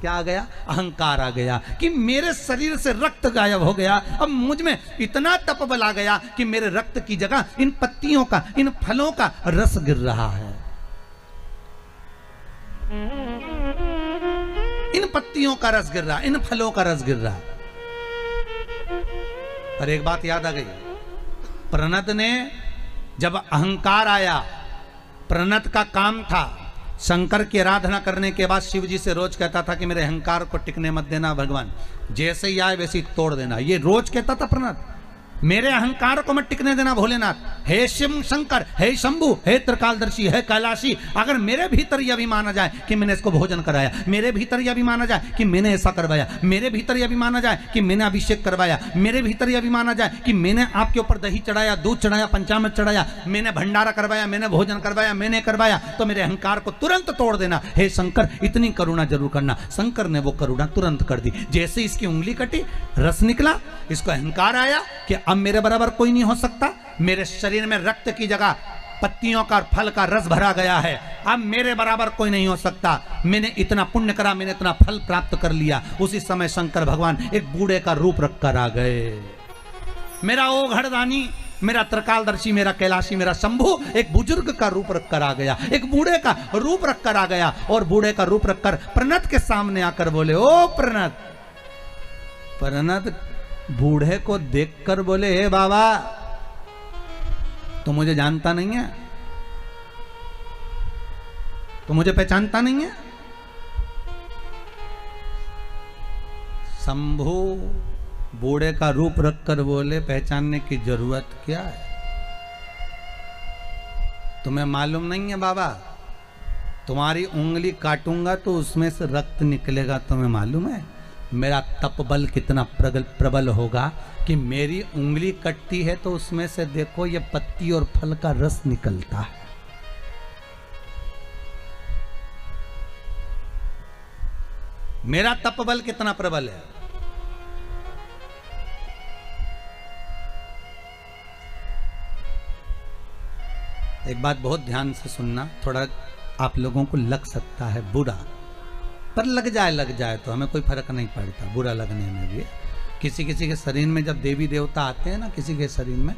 क्या आ गया? अहंकार आ गया कि मेरे शरीर से रक्त गायब हो गया। अब मुझ में इतना तप बल आ गया कि मेरे रक्त की जगह इन पत्तियों का, इन फलों का रस गिर रहा है। इन पत्तियों का रस गिर रहा, इन फलों का रस गिर रहा। पर एक बात याद आ गई, प्रणत ने जब अहंकार आया, प्रणत का काम था शंकर की आराधना करने के बाद शिव जी से रोज कहता था कि मेरे अहंकार को टिकने मत देना भगवान, जैसे ही आए वैसे ही तोड़ देना। ये रोज कहता था प्रणत, मेरे अहंकार को मत टिकने देना भोलेनाथ। हे शिव शंकर, हे शंभु, हे त्रिकालदर्शी, हे कैलाशी, अगर मेरे भीतर यह भी माना जाए कि मैंने इसको भोजन कराया, मेरे भीतर यह भी माना जाए कि मैंने ऐसा करवाया, मेरे भीतर यह भी माना जाए कि मैंने अभिषेक करवाया, मेरे भीतर यह भी माना जाए कि मैंने आपके ऊपर दही चढ़ाया, दूध चढ़ाया, पंचामृत चढ़ाया, मैंने भंडारा करवाया, मैंने भोजन करवाया, मैंने करवाया, तो मेरे अहंकार को तुरंत तोड़ देना। हे शंकर, इतनी करुणा जरूर करना। शंकर ने वो करुणा तुरंत कर दी। जैसे इसकी उंगली कटी, रस निकला, इसको अहंकार आया कि अब मेरे बराबर कोई नहीं हो सकता। मेरे शरीर में रक्त की जगह पत्तियों का, फल का रस भरा गया है, अब मेरे बराबर कोई नहीं हो सकता। मैंने इतना पुण्य करा, मैंने इतना फल प्राप्त कर लिया। उसी समय शंकर भगवान एक बूढ़े का रूप रखकर आ गए। मेरा ओघड़दानी, मेरा त्रिकालदर्शी, मेरा कैलाशी, मेरा शंभु एक बुजुर्ग का रूप रखकर आ गया, एक बूढ़े का रूप रखकर आ गया। और बूढ़े का रूप रखकर प्रणत के सामने आकर बोले, ओ प्रणत। प्रणत बूढ़े को देखकर बोले, हे बाबा, तो मुझे जानता नहीं है, तो मुझे पहचानता नहीं है। शंभू बूढ़े का रूप रखकर बोले, पहचानने की जरूरत क्या है? तुम्हें मालूम नहीं है बाबा, तुम्हारी उंगली काटूंगा तो उसमें से रक्त निकलेगा, तुम्हें मालूम है? मेरा तप बल कितना प्रबल होगा कि मेरी उंगली कटती है तो उसमें से देखो ये पत्ती और फल का रस निकलता है। मेरा तप बल कितना प्रबल है। एक बात बहुत ध्यान से सुनना, थोड़ा आप लोगों को लग सकता है बुरा, पर लग जाए तो हमें कोई फर्क नहीं पड़ता बुरा लगने में भी। किसी किसी के शरीर में जब देवी देवता आते हैं ना किसी के शरीर में,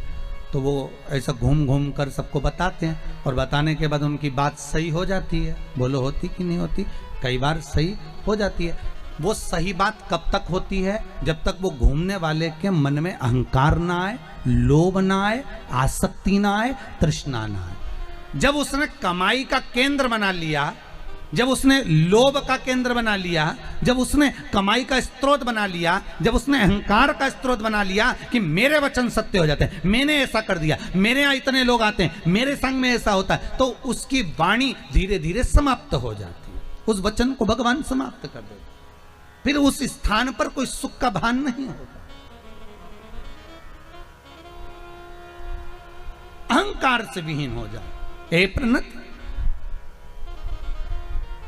तो वो ऐसा घूम घूम कर सबको बताते हैं, और बताने के बाद उनकी बात सही हो जाती है। बोलो होती कि नहीं होती? कई बार सही हो जाती है। वो सही बात कब तक होती है? जब तक वो घूमने वाले के मन में अहंकार ना आए, लोभ ना आए, आसक्ति ना आए, तृष्णा ना आए। जब उसने कमाई का केंद्र बना लिया, जब उसने लोभ का केंद्र बना लिया, जब उसने कमाई का स्रोत बना लिया, जब उसने अहंकार का स्रोत बना लिया कि मेरे वचन सत्य हो जाते हैं, मैंने ऐसा कर दिया, मेरे यहाँ इतने लोग आते हैं, मेरे संग में ऐसा होता है, तो उसकी वाणी धीरे धीरे समाप्त हो जाती है। उस वचन को भगवान समाप्त कर देते, फिर उस स्थान पर कोई सुख का भान नहीं होता। अहंकार से विहीन हो जाए। ए प्रणत,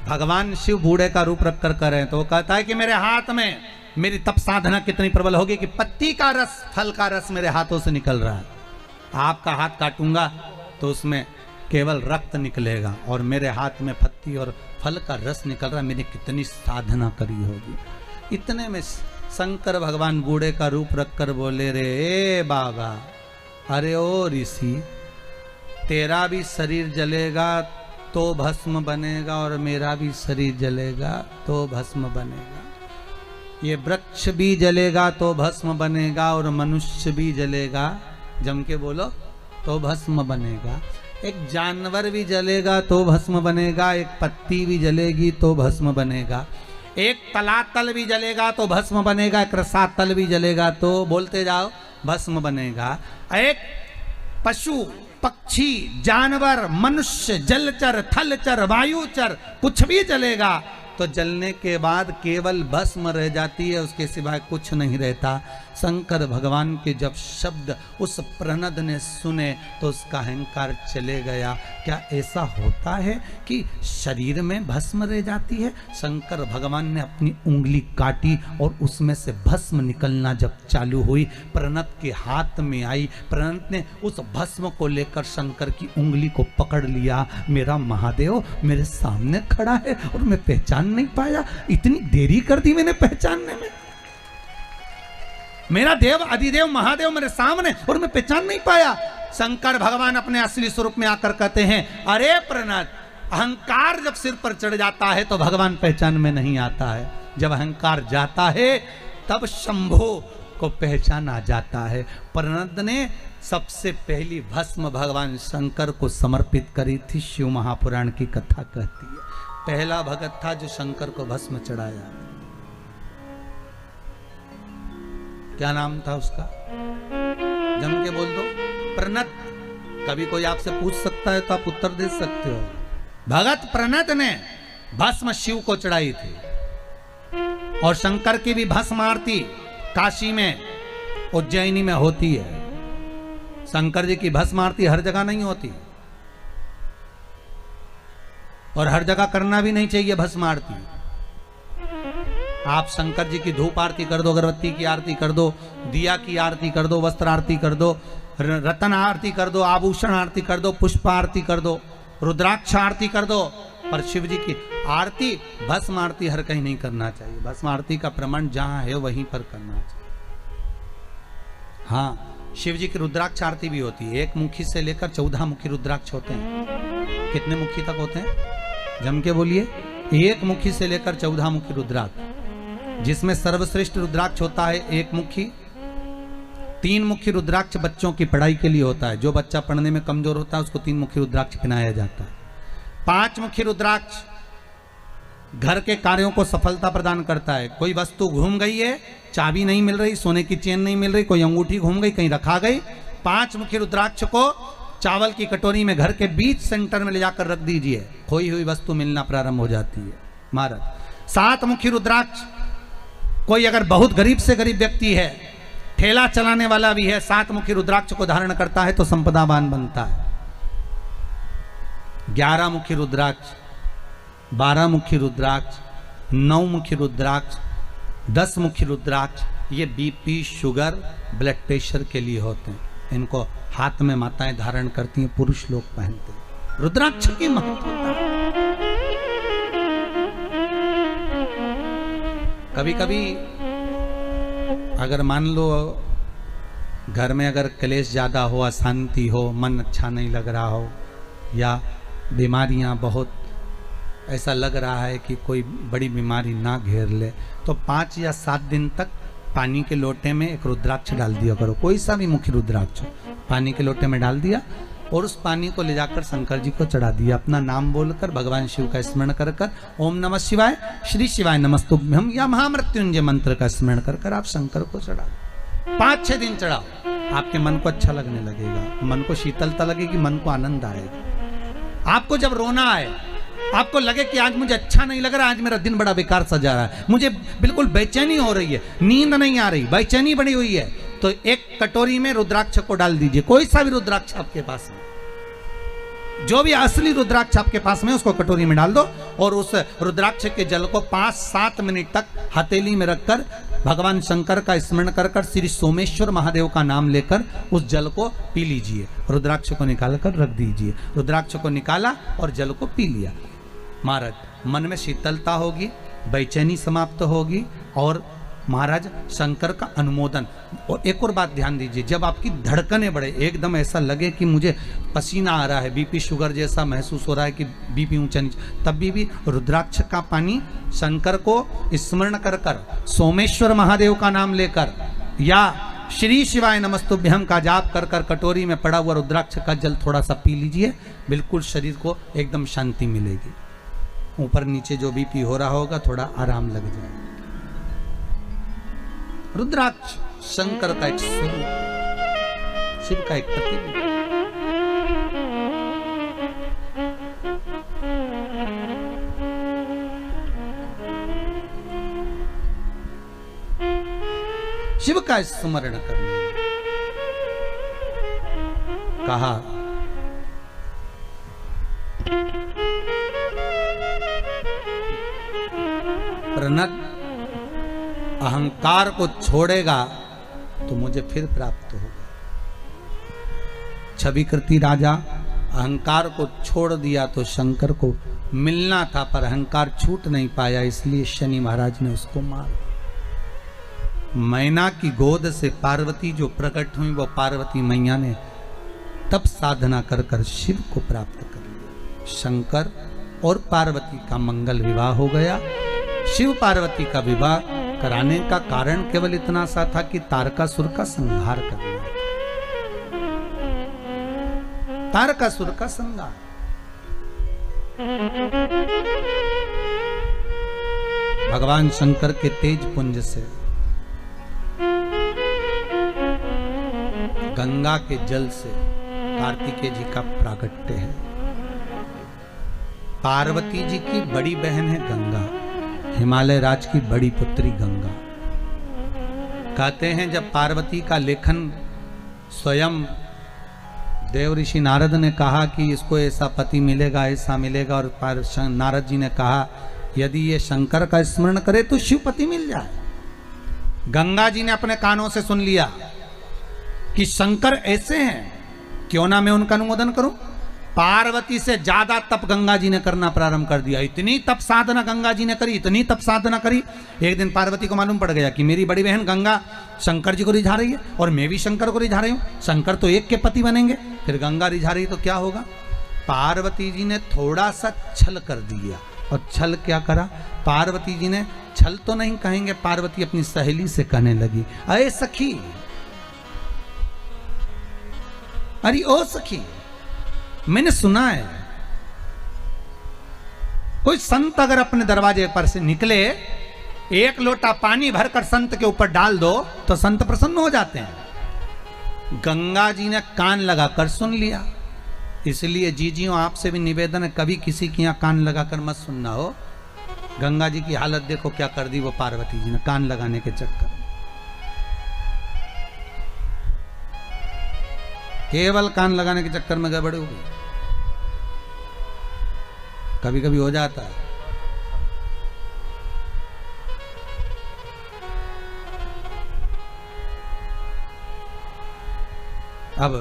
भगवान शिव बूढ़े का रूप रखकर करें तो वो कहता है कि मेरे हाथ में मेरी तप साधना कितनी प्रबल होगी कि पत्ती का रस, फल का रस मेरे हाथों से निकल रहा है। आपका हाथ काटूंगा तो उसमें केवल रक्त निकलेगा, और मेरे हाथ में पत्ती और फल का रस निकल रहा है। मैंने कितनी साधना करी होगी। इतने में शंकर भगवान बूढ़े का रूप रखकर बोले, रे ए बाबा, अरे ओ ऋषि, तेरा भी शरीर जलेगा तो भस्म बनेगा, और मेरा भी शरीर जलेगा तो भस्म बनेगा। ये वृक्ष भी जलेगा तो भस्म बनेगा, और मनुष्य भी जलेगा, जम के बोलो, तो भस्म बनेगा। एक जानवर भी जलेगा तो भस्म बनेगा, एक पत्ती भी जलेगी तो भस्म बनेगा, एक तलातल भी जलेगा तो भस्म बनेगा, एक रसातल भी जलेगा तो, बोलते जाओ, भस्म बनेगा। एक पशु, पक्षी, जानवर, मनुष्य, जलचर, थलचर, वायुचर, कुछ भी जलेगा तो जलने के बाद केवल भस्म रह जाती है, उसके सिवाय कुछ नहीं रहता। शंकर भगवान के जब शब्द उस प्रणद ने सुने तो उसका अहंकार चले गया। क्या ऐसा होता है कि शरीर में भस्म रह जाती है? शंकर भगवान ने अपनी उंगली काटी और उसमें से भस्म निकलना जब चालू हुई, प्रणत के हाथ में आई। प्रणत ने उस भस्म को लेकर शंकर की उंगली को पकड़ लिया। मेरा महादेव मेरे सामने खड़ा है और मैं पहचान नहीं पाया, इतनी देरी कर दी मैंने पहचानने में। मेरा देव अधिदेव महादेव मेरे सामने और मैं पहचान नहीं पाया। शंकर भगवान अपने असली स्वरूप में आकर कहते हैं, अरे प्रणत, अहंकार जब सिर पर चढ़ जाता है तो भगवान पहचान में नहीं आता है। जब अहंकार जाता है तब शंभो को पहचान आ जाता है। प्रणत ने सबसे पहली भस्म भगवान शंकर को समर्पित करी थी। शिव महापुराण की कथा कहती है पहला भगत था जो शंकर को भस्म चढ़ाया। क्या नाम था उसका? जम के बोल दो। प्रणत। कभी कोई आपसे पूछ सकता है तो आप उत्तर दे सकते हो। भगत प्रणत ने भस्म शिव को चढ़ाई थी। और शंकर की भी भस्म आरती काशी में, उज्जैनी में होती है। शंकर जी की भस्म आरती हर जगह नहीं होती और हर जगह करना भी नहीं चाहिए भस्म आरती। आप शंकर जी की धूप आरती कर दो, अगरबत्ती की आरती कर दो, दिया की आरती कर दो, वस्त्र आरती कर दो, रतन आरती कर दो, आभूषण आरती कर दो, पुष्प आरती कर दो, रुद्राक्ष आरती कर दो, पर शिव जी की आरती, भस्म आरती हर कहीं नहीं करना चाहिए। भस्म आरती का प्रमाण जहां है वहीं पर करना चाहिए। हाँ, शिव जी की रुद्राक्ष आरती भी होती है। 1 मुखी से लेकर 14 मुखी रुद्राक्ष होते हैं। कितने मुखी तक होते हैं? जम के बोलिए। 1 मुखी से लेकर 14 मुखी रुद्राक्ष, जिसमें सर्वश्रेष्ठ रुद्राक्ष होता है 1 मुखी। 3 मुखी रुद्राक्ष बच्चों की पढ़ाई के लिए होता है। जो बच्चा पढ़ने में कमजोर होता है उसको 3 मुखी रुद्राक्ष पहनाया जाता है। 5 मुखी रुद्राक्ष घर के कार्यों को सफलता प्रदान करता है। कोई वस्तु घूम गई है, चाबी नहीं मिल रही, सोने की चेन नहीं मिल रही, कोई अंगूठी घूम गई, कहीं रखा गई, 5 मुखी रुद्राक्ष को चावल की कटोरी में घर के बीच सेंटर में ले जाकर रख दीजिए, खोई हुई वस्तु मिलना प्रारंभ हो जाती है। महाराज 7 मुखी रुद्राक्ष, कोई अगर बहुत गरीब से गरीब व्यक्ति है, ठेला चलाने वाला भी है, 7 मुखी रुद्राक्ष को धारण करता है तो संपदावान बनता है। 11 मुखी रुद्राक्ष, 12 मुखी रुद्राक्ष, 9 मुखी रुद्राक्ष, 10 मुखी रुद्राक्ष, ये बीपी, शुगर, ब्लड प्रेशर के लिए होते हैं। इनको हाथ में माताएं धारण करती हैं, पुरुष लोग पहनते हैं। रुद्राक्ष की महत्वता, कभी कभी अगर मान लो घर में अगर क्लेश ज़्यादा हो, अशांति हो, मन अच्छा नहीं लग रहा हो, या बीमारियां बहुत ऐसा लग रहा है कि कोई बड़ी बीमारी ना घेर ले, तो 5 या 7 दिन तक पानी के लोटे में एक रुद्राक्ष डाल दिया करो। कोई सा भी मुखी रुद्राक्ष पानी के लोटे में डाल दिया और उस पानी को ले जाकर शंकर जी को चढ़ा दिया। अपना नाम बोलकर भगवान शिव का स्मरण कर कर ओम नमः शिवाय, श्री शिवाय नमस्तुभ्यम या महामृत्युंजय मंत्र का स्मरण कर कर आप शंकर को चढ़ा 5-6 दिन चढ़ाओ, आपके मन को अच्छा लगने लगेगा, मन को शीतलता लगेगी, मन को आनंद आएगा। आपको जब रोना आए, आपको लगे कि आज मुझे अच्छा नहीं लग रहा, आज मेरा दिन बड़ा बेकार सा जा रहा है, मुझे बिल्कुल बेचैनी हो रही है, नींद नहीं आ रही, बेचैनी बड़ी हुई है, तो एक कटोरी में रुद्राक्ष को डाल दीजिए। कोई सा भी रुद्राक्ष आपके पास है, जो भी असली रुद्राक्ष आपके पास में, उसको कटोरी में डाल दो और उस रुद्राक्ष के जल को 5-7 मिनट तक हथेली में रखकर भगवान शंकर का स्मरण कर कर श्री सोमेश्वर महादेव का नाम लेकर उस जल को पी लीजिए। रुद्राक्ष को निकाल कर रख दीजिए। रुद्राक्ष को निकाला और जल को पी लिया। महाराज मन में शीतलता होगी, बेचैनी समाप्त होगी और महाराज शंकर का अनुमोदन। और एक और बात ध्यान दीजिए, जब आपकी धड़कनें बढ़े, एकदम ऐसा लगे कि मुझे पसीना आ रहा है, बीपी शुगर जैसा महसूस हो रहा है कि बीपी ऊंचा नीचे, तभी भी रुद्राक्ष का पानी शंकर को स्मरण कर कर, सोमेश्वर महादेव का नाम लेकर या श्री शिवाय नमस्तुभ्यम का जाप कर कर कटोरी में पड़ा हुआ रुद्राक्ष का जल थोड़ा सा पी लीजिए। बिल्कुल शरीर को एकदम शांति मिलेगी। ऊपर नीचे जो बीपी हो रहा होगा थोड़ा आराम लग जाएगा। रुद्राक्ष शंकर का एक स्वरूप, शिव का एक प्रतिबिंब। शिव का स्मरण करने कहा, प्रणत अहंकार को छोड़ेगा तो मुझे फिर प्राप्त होगा। छवि कृति राजा अहंकार को छोड़ दिया तो शंकर को मिलना था, पर अहंकार छूट नहीं पाया, इसलिए शनि महाराज ने उसको मार। मैना की गोद से पार्वती जो प्रकट हुई, वो पार्वती मैया ने तब साधना कर कर शिव को प्राप्त कर लिया। शंकर और पार्वती का मंगल विवाह हो गया। शिव पार्वती का विवाह कराने का कारण केवल इतना सा था कि तारकासुर का संहार करना। तारकासुर का संहार, भगवान शंकर के तेज पुंज से गंगा के जल से कार्तिकेय जी का प्रागट्य है। पार्वती जी की बड़ी बहन है गंगा, हिमालय राज की बड़ी पुत्री गंगा। कहते हैं जब पार्वती का लेखन स्वयं देव ऋषि नारद ने कहा कि इसको ऐसा पति मिलेगा, ऐसा मिलेगा, और नारद जी ने कहा यदि ये शंकर का स्मरण करे तो शिव पति मिल जाए। गंगा जी ने अपने कानों से सुन लिया कि शंकर ऐसे हैं, क्यों ना मैं उनका अनुमोदन करूं। पार्वती से ज्यादा तप गंगा जी ने करना प्रारंभ कर दिया। इतनी तप साधना गंगा जी ने करी, इतनी तप साधना करी। एक दिन पार्वती को मालूम पड़ गया कि मेरी बड़ी बहन गंगा शंकर जी को रिझा रही है और मैं भी शंकर को रिझा रही हूँ, शंकर तो एक के पति बनेंगे। फिर गंगा रिझा रही तो क्या होगा। पार्वती जी ने थोड़ा सा छल कर दिया। और छल क्या करा, पार्वती जी ने, छल तो नहीं कहेंगे, पार्वती अपनी सहेली से कहने लगी, अरे सखी, अरे ओ सखी, मैंने सुना है कोई संत अगर अपने दरवाजे पर से निकले, एक लोटा पानी भरकर संत के ऊपर डाल दो तो संत प्रसन्न हो जाते हैं। गंगा जी ने कान लगाकर सुन लिया। इसलिए जीजियों आपसे भी निवेदन है, कभी किसी के यहाँ कान लगाकर मत सुनना हो। गंगा जी की हालत देखो क्या कर दी वो पार्वती जी ने कान लगाने के चक्कर में। केवल कान लगाने के चक्कर में गड़बड़ हो गई। कभी कभी हो जाता है। अब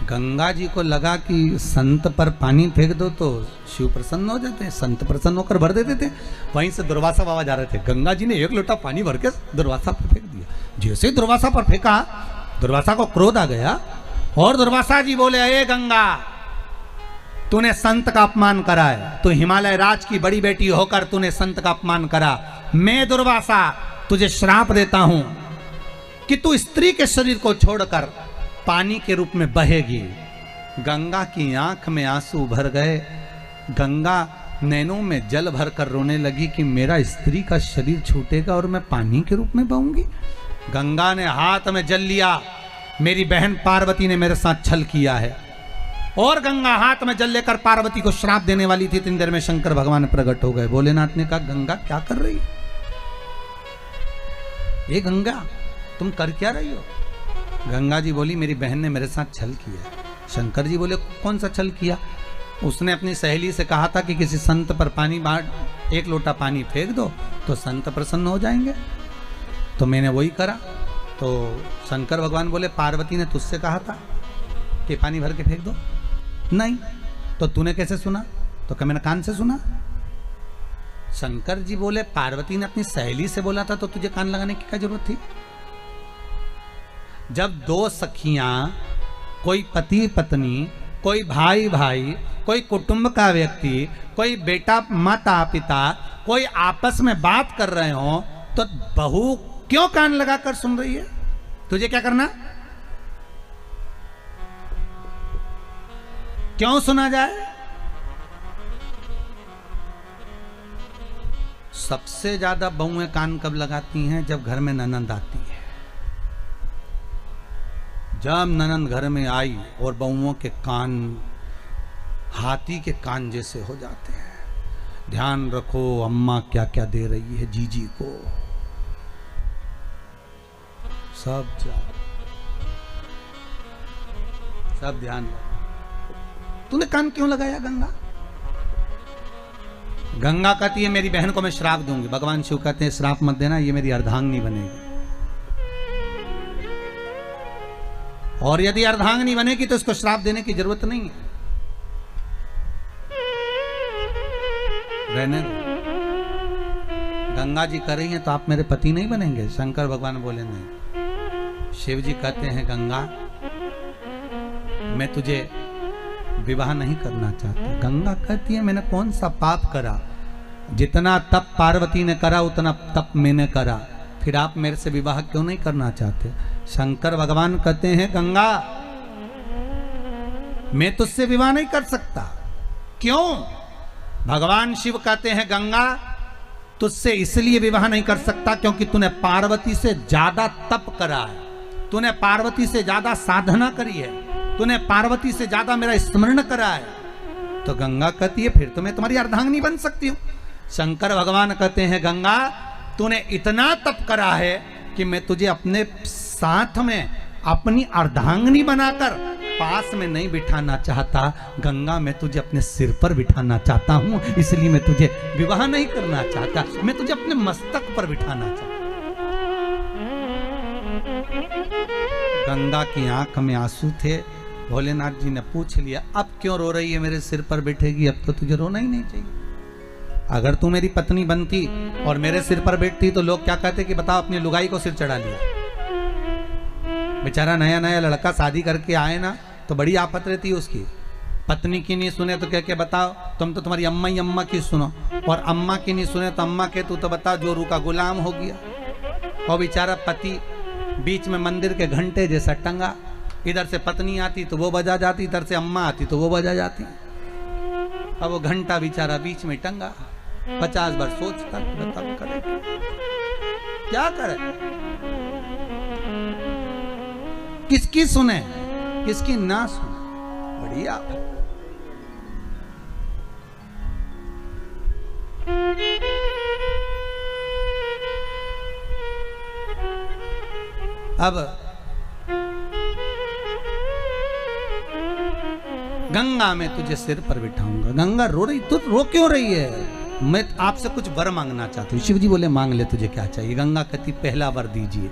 गंगा जी को लगा कि संत पर पानी फेंक दो तो शिव प्रसन्न हो जाते हैं। संत प्रसन्न होकर भर देते थे। वहीं से दुर्वासा बाबा जा रहे थे, गंगा जी ने एक लोटा पानी भर के दुर्वासा पर फेंक दिया। जैसे ही दुर्वासा पर फेंका, दुर्वासा को क्रोध आ गया और दुर्वासा जी बोले, अरे गंगा, तूने संत का अपमान करा है। तू हिमालय राज की बड़ी बेटी होकर तूने संत का अपमान करा। मैं दुर्वासा तुझे श्राप देता हूं कि तू स्त्री के शरीर को छोड़कर पानी के रूप में बहेगी। गंगा की आंख में आंसू भर गए। गंगा नैनों में जल भरकर रोने लगी कि मेरा स्त्री का शरीर छूटेगा और मैं पानी के रूप में बहूंगी। गंगा ने हाथ में जल लिया, मेरी बहन पार्वती ने मेरे साथ छल किया है। और गंगा हाथ में जल लेकर पार्वती को श्राप देने वाली थी। इतनी देर में शंकर भगवान प्रकट हो गए। भोलेनाथ ने कहा, गंगा क्या कर रही है? ये गंगा तुम कर क्या रही हो? गंगा जी बोली, मेरी बहन ने मेरे साथ छल किया। शंकर जी बोले, कौन सा छल किया? उसने अपनी सहेली से कहा था कि किसी संत पर पानी बांट, एक लोटा पानी फेंक दो तो संत प्रसन्न हो जाएंगे। तो मैंने वही करा। तो शंकर भगवान बोले, पार्वती ने तुझसे कहा था कि पानी भर के फेंक दो? नहीं। तो तूने कैसे सुना? तो क्या मैंने कान से सुना? शंकर जी बोले, पार्वती ने अपनी सहेली से बोला था तो तुझे कान लगाने की क्या जरूरत थी? जब दो सखियां, कोई पति पत्नी, कोई भाई भाई, कोई कुटुंब का व्यक्ति, कोई बेटा माता पिता, कोई आपस में बात कर रहे हो तो बहू क्यों कान लगाकर सुन रही है? तुझे क्या करना? क्यों सुना जाए? सबसे ज्यादा बहुएं कान कब लगाती हैं? जब घर में ननंद आती है। जब ननंद घर में आई और बहुओं के कान हाथी के कान जैसे हो जाते हैं। ध्यान रखो अम्मा क्या क्या दे रही है जीजी को। सब ध्यान रखो। तूने कान क्यों लगाया गंगा? गंगा कहती है, मेरी बहन को मैं श्राप दूंगी। भगवान शिव कहते हैं, श्राप मत देना, ये मेरी अर्धांगिनी बनेगी। और यदि अर्धांगिनी बनेगी तो इसको श्राप देने की जरूरत नहीं है। रहने दो। गंगा जी कर रही हैं तो आप मेरे पति नहीं बनेंगे? शंकर भगवान बोले, नहीं। शिव जी कहते हैं, गंगा मैं तुझे विवाह नहीं करना चाहता। गंगा कहती है, मैंने कौन सा पाप करा? जितना तप पार्वती ने करा उतना तप मैंने करा, फिर आप मेरे से विवाह क्यों नहीं करना चाहते? शंकर भगवान कहते हैं, गंगा मैं तुझसे विवाह नहीं कर सकता। क्यों? भगवान शिव कहते हैं, गंगा तुझसे इसलिए विवाह नहीं कर सकता क्योंकि तूने पार्वती से ज्यादा तप करा है, तूने पार्वती से ज्यादा साधना करी है, तूने पार्वती से ज्यादा मेरा स्मरण करा है। तो गंगा कहती है, फिर तो मैं तुम्हारी अर्धांगिनी बन सकती हूँ। शंकर भगवान कहते हैं, गंगा तूने इतना तप करा है कि मैं तुझे अपने साथ में अपनी अर्धांगिनी बनाकर पास में नहीं बिठाना चाहता। गंगा मैं तुझे अपने सिर पर बिठाना चाहता हूं, इसलिए मैं तुझे विवाह नहीं करना चाहता, मैं तुझे अपने मस्तक पर बिठाना चाहता। गंगा की आंख में आंसू थे। भोलेनाथ जी ने पूछ लिया, अब क्यों रो रही है? मेरे सिर पर बैठेगी, अब तो तुझे रोना ही नहीं चाहिए। अगर तू मेरी पत्नी बनती और मेरे सिर पर बैठती तो लोग क्या कहते कि बताओ अपनी लुगाई को सिर चढ़ा लिया। बेचारा नया नया लड़का शादी करके आए ना तो बड़ी आफत रहती है उसकी। पत्नी की नहीं सुने तो क्या क्या बताओ, तुम तो तुम्हारी अम्मा ही अम्मा की सुनो, और अम्मा की नहीं सुने तो अम्मा के तू तो बताओ जोरू का गुलाम हो गया। और बेचारा पति बीच में मंदिर के घंटे जैसा टंगा, इधर से पत्नी आती तो वो बजा जाती, इधर से अम्मा आती तो वो बजा जाती। अब वो घंटा बेचारा बीच में टंगा, 50 बार सोचता बताओ करे क्या करे, किसकी सुने किसकी ना सुने। बढ़िया अब गंगा मैं तुझे सिर पर बिठाऊंगा। गंगा रो रही, तू रो क्यों रही है? मैं आपसे कुछ वर मांगना चाहती हूँ। शिव जी बोले मांग ले, तुझे क्या चाहिए? गंगा कहती पहला वर दीजिए।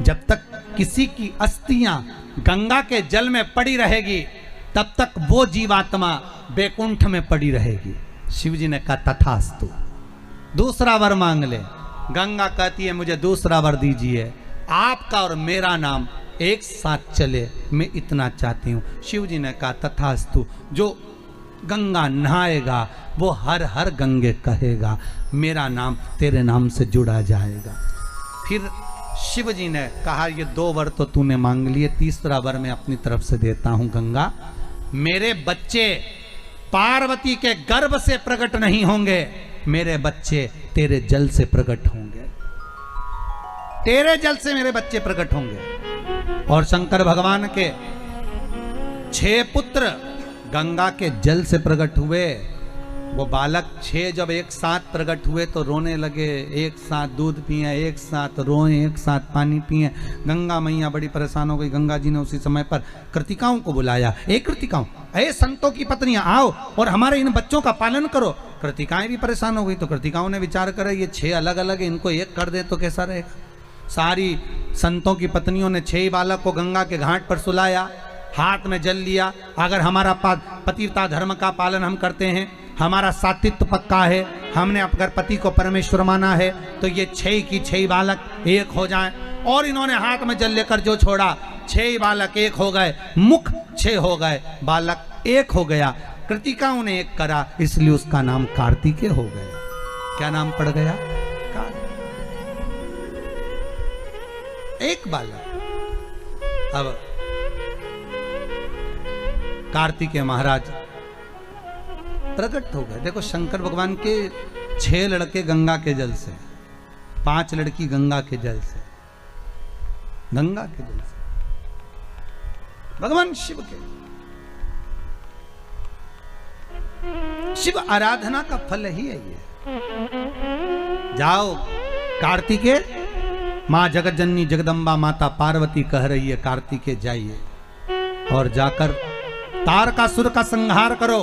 जब तक किसी की अस्थियां गंगा के जल में पड़ी रहेगी तब तक वो जीवात्मा बैकुंठ में पड़ी रहेगी। शिव जी ने कहा तथास्तु। दूसरा वर मांग ले। गंगा कहती है मुझे दूसरा वर दीजिए, आपका और मेरा नाम एक साथ चले, मैं इतना चाहती हूँ। शिव जी ने कहा तथास्तु। जो गंगा नहाएगा वो हर हर गंगे कहेगा, मेरा नाम तेरे नाम से जुड़ा जाएगा। फिर शिव जी ने कहा ये 2 वर तो तूने मांग लिए, तीसरा वर मैं अपनी तरफ से देता हूं गंगा। मेरे बच्चे पार्वती के गर्भ से प्रकट नहीं होंगे, मेरे बच्चे तेरे जल से प्रकट होंगे, तेरे जल से मेरे बच्चे प्रकट होंगे। और शंकर भगवान के 6 पुत्र गंगा के जल से प्रकट हुए। वो बालक 6 जब एक साथ प्रकट हुए तो रोने लगे, एक साथ दूध पिए, एक साथ रोए, एक साथ पानी पिए। गंगा मैया बड़ी परेशान हो गई। गंगा जी ने उसी समय पर कृतिकाओं को बुलाया। कृतिकाओं, अरे संतों की पत्नियां आओ और हमारे इन बच्चों का पालन करो। कृतिकाएं भी परेशान हो गई तो कृतिकाओं ने विचार करा ये 6 अलग अलग है, इनको एक कर दे तो कैसा रहेगा। सारी संतों की पत्नियों ने 6 बालक को गंगा के घाट पर सुलाया, हाथ में जल लिया। अगर हमारा पतिव्रता धर्म का पालन हम करते हैं, हमारा सातित्व पक्का है, हमने अगर पति को परमेश्वर माना है, तो ये 6 की 6 बालक एक हो जाएं। और इन्होंने हाथ में जल लेकर जो छोड़ा, 6 बालक एक हो गए, मुख 6 हो गए, बालक एक हो गया। कृतिकाओं ने एक करा, इसलिए उसका नाम कार्तिकेय हो गया। क्या नाम पड़ गया? एक बालक। अब कार्तिकेय महाराज प्रकट हो गए। देखो शंकर भगवान के 6 लड़के गंगा के जल से, 5 लड़की गंगा के जल से, गंगा के जल से, भगवान शिव के। शिव आराधना का फल ही है ये। जाओ कार्तिकेय, मां जगत जननी जगदम्बा माता पार्वती कह रही है कार्तिकेय जाइए और जाकर तारकासुर का संहार करो।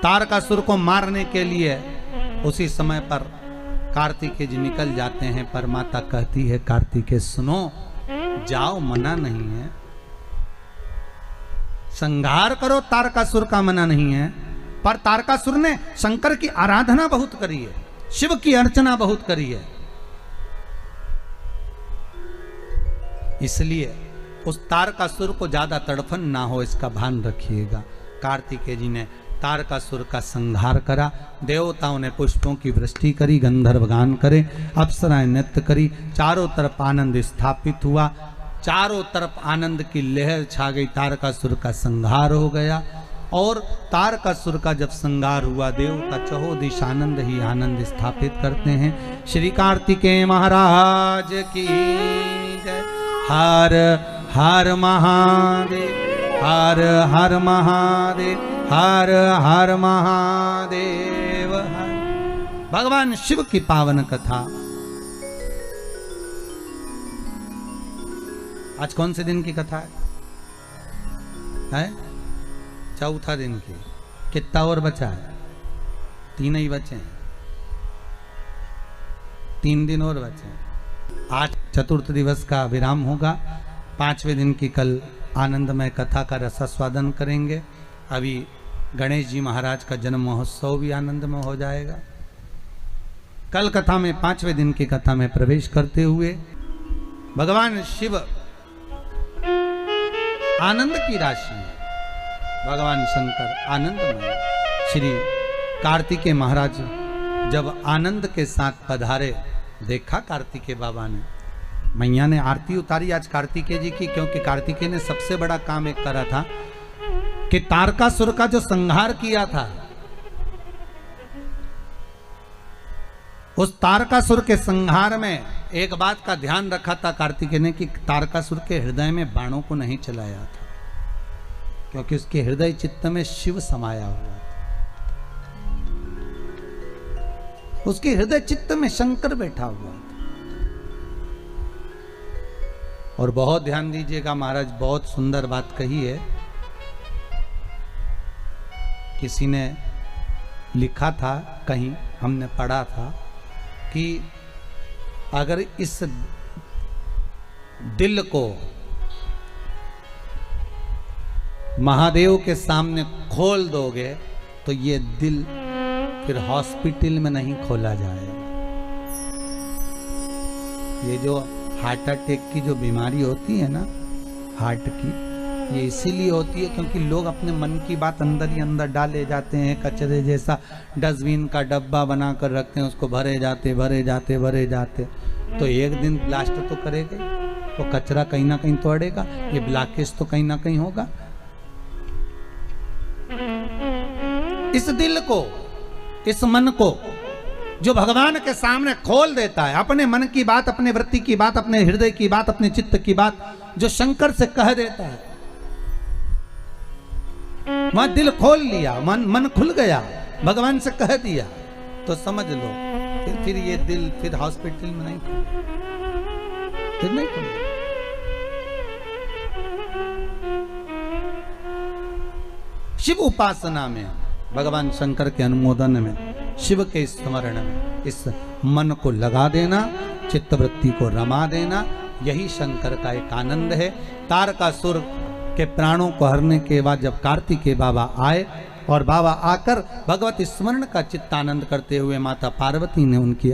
तारकासुर को मारने के लिए उसी समय पर कार्तिकेय जी निकल जाते हैं, पर माता कहती है कार्तिकेय सुनो, जाओ मना नहीं है, संहार करो, तारकासुर का मना नहीं है। पर तारकासुर ने शंकर की आराधना बहुत करी है, शिव की अर्चना बहुत करी है, इसलिए उस तारकासुर को ज्यादा तड़फन ना हो इसका भान रखिएगा। कार्तिकेय जी ने तारकासुर का संहार करा। देवताओं ने पुष्पों की वृष्टि करी, गंधर्व गान करे, अप्सराएं नृत्य करी, चारों तरफ आनंद स्थापित हुआ, चारों तरफ आनंद की लहर छा गई। तारकासुर का संहार हो गया। और तारकासुर का जब संहार हुआ, देवता चहुदिश आनंद ही आनंद स्थापित करते हैं। श्री कार्तिकेय महाराज की जय। हर हर महादेव, हर हर महादेव, हर हर महादेव। भगवान शिव की पावन कथा। आज कौन से दिन की कथा है? चौथा दिन की। कितना और बचा है? 3 ही बचे हैं, 3 दिन और बचे हैं। आज चतुर्थ दिवस का विराम होगा। 5वें दिन की कल आनंदमय कथा का रसास्वादन करेंगे। अभी गणेश जी महाराज का जन्म महोत्सव भी आनंदमय हो जाएगा। कल कथा में 5वें दिन की कथा में प्रवेश करते हुए भगवान शिव आनंद की राशि में, भगवान शंकर आनंदमय। श्री कार्तिकेय महाराज जब आनंद के साथ पधारे, देखा कार्तिकेय बाबा ने, मैया ने आरती उतारी आज कार्तिकेय जी की, क्योंकि कार्तिकेय ने सबसे बड़ा काम एक करा था। कि तारकासुर का जो संहार किया था, उस तारकासुर के संहार में एक बात का ध्यान रखा था कार्तिकेय ने कि तारकासुर के हृदय में बाणों को नहीं चलाया था, क्योंकि उसके हृदय चित्त में शिव समाया हुआ था। उसके हृदय चित्त में शंकर बैठा हुआ था। और बहुत ध्यान दीजिएगा, महाराज बहुत सुंदर बात कही है। किसी ने लिखा था, कहीं हमने पढ़ा था कि अगर इस दिल को महादेव के सामने खोल दोगे तो ये दिल फिर हॉस्पिटल में नहीं खोला जाएगा। ये जो हार्ट अटैक की जो बीमारी होती है ना, हार्ट की, ये इसीलिए होती है क्योंकि लोग अपने मन की बात अंदर ही अंदर डाले जाते हैं। कचरे जैसा डस्टबिन का डब्बा बना कर रखते हैं, उसको भरे जाते भरे जाते भरे जाते, तो एक दिन ब्लास्ट तो करेगा, तो कचरा कहीं ना कहीं तो अड़ेगा, ये ब्लॉकेज तो कहीं ना कहीं होगा। इस दिल को, इस मन को जो भगवान के सामने खोल देता है, अपने मन की बात, अपने वृत्ति की बात, अपने हृदय की बात, अपने चित्त की बात जो शंकर से कह देता है, वहां दिल खोल लिया, मन खुल गया, भगवान से कह दिया, तो समझ लो फिर ये दिल फिर हॉस्पिटल में नहीं खुले, फिर नहीं खुले। शिव उपासना में, भगवान शंकर के अनुमोदन में, शिव के स्मरण में इस मन को लगा देना, चित्तवृत्ति को रमा देना, यही शंकर का एक आनंद है। तारकासुर के प्राणों को हरने के बाद जब कार्तिकेय बाबा आए और बाबा आकर भगवत स्मरण का चित्तानंद करते हुए माता पार्वती ने उनकी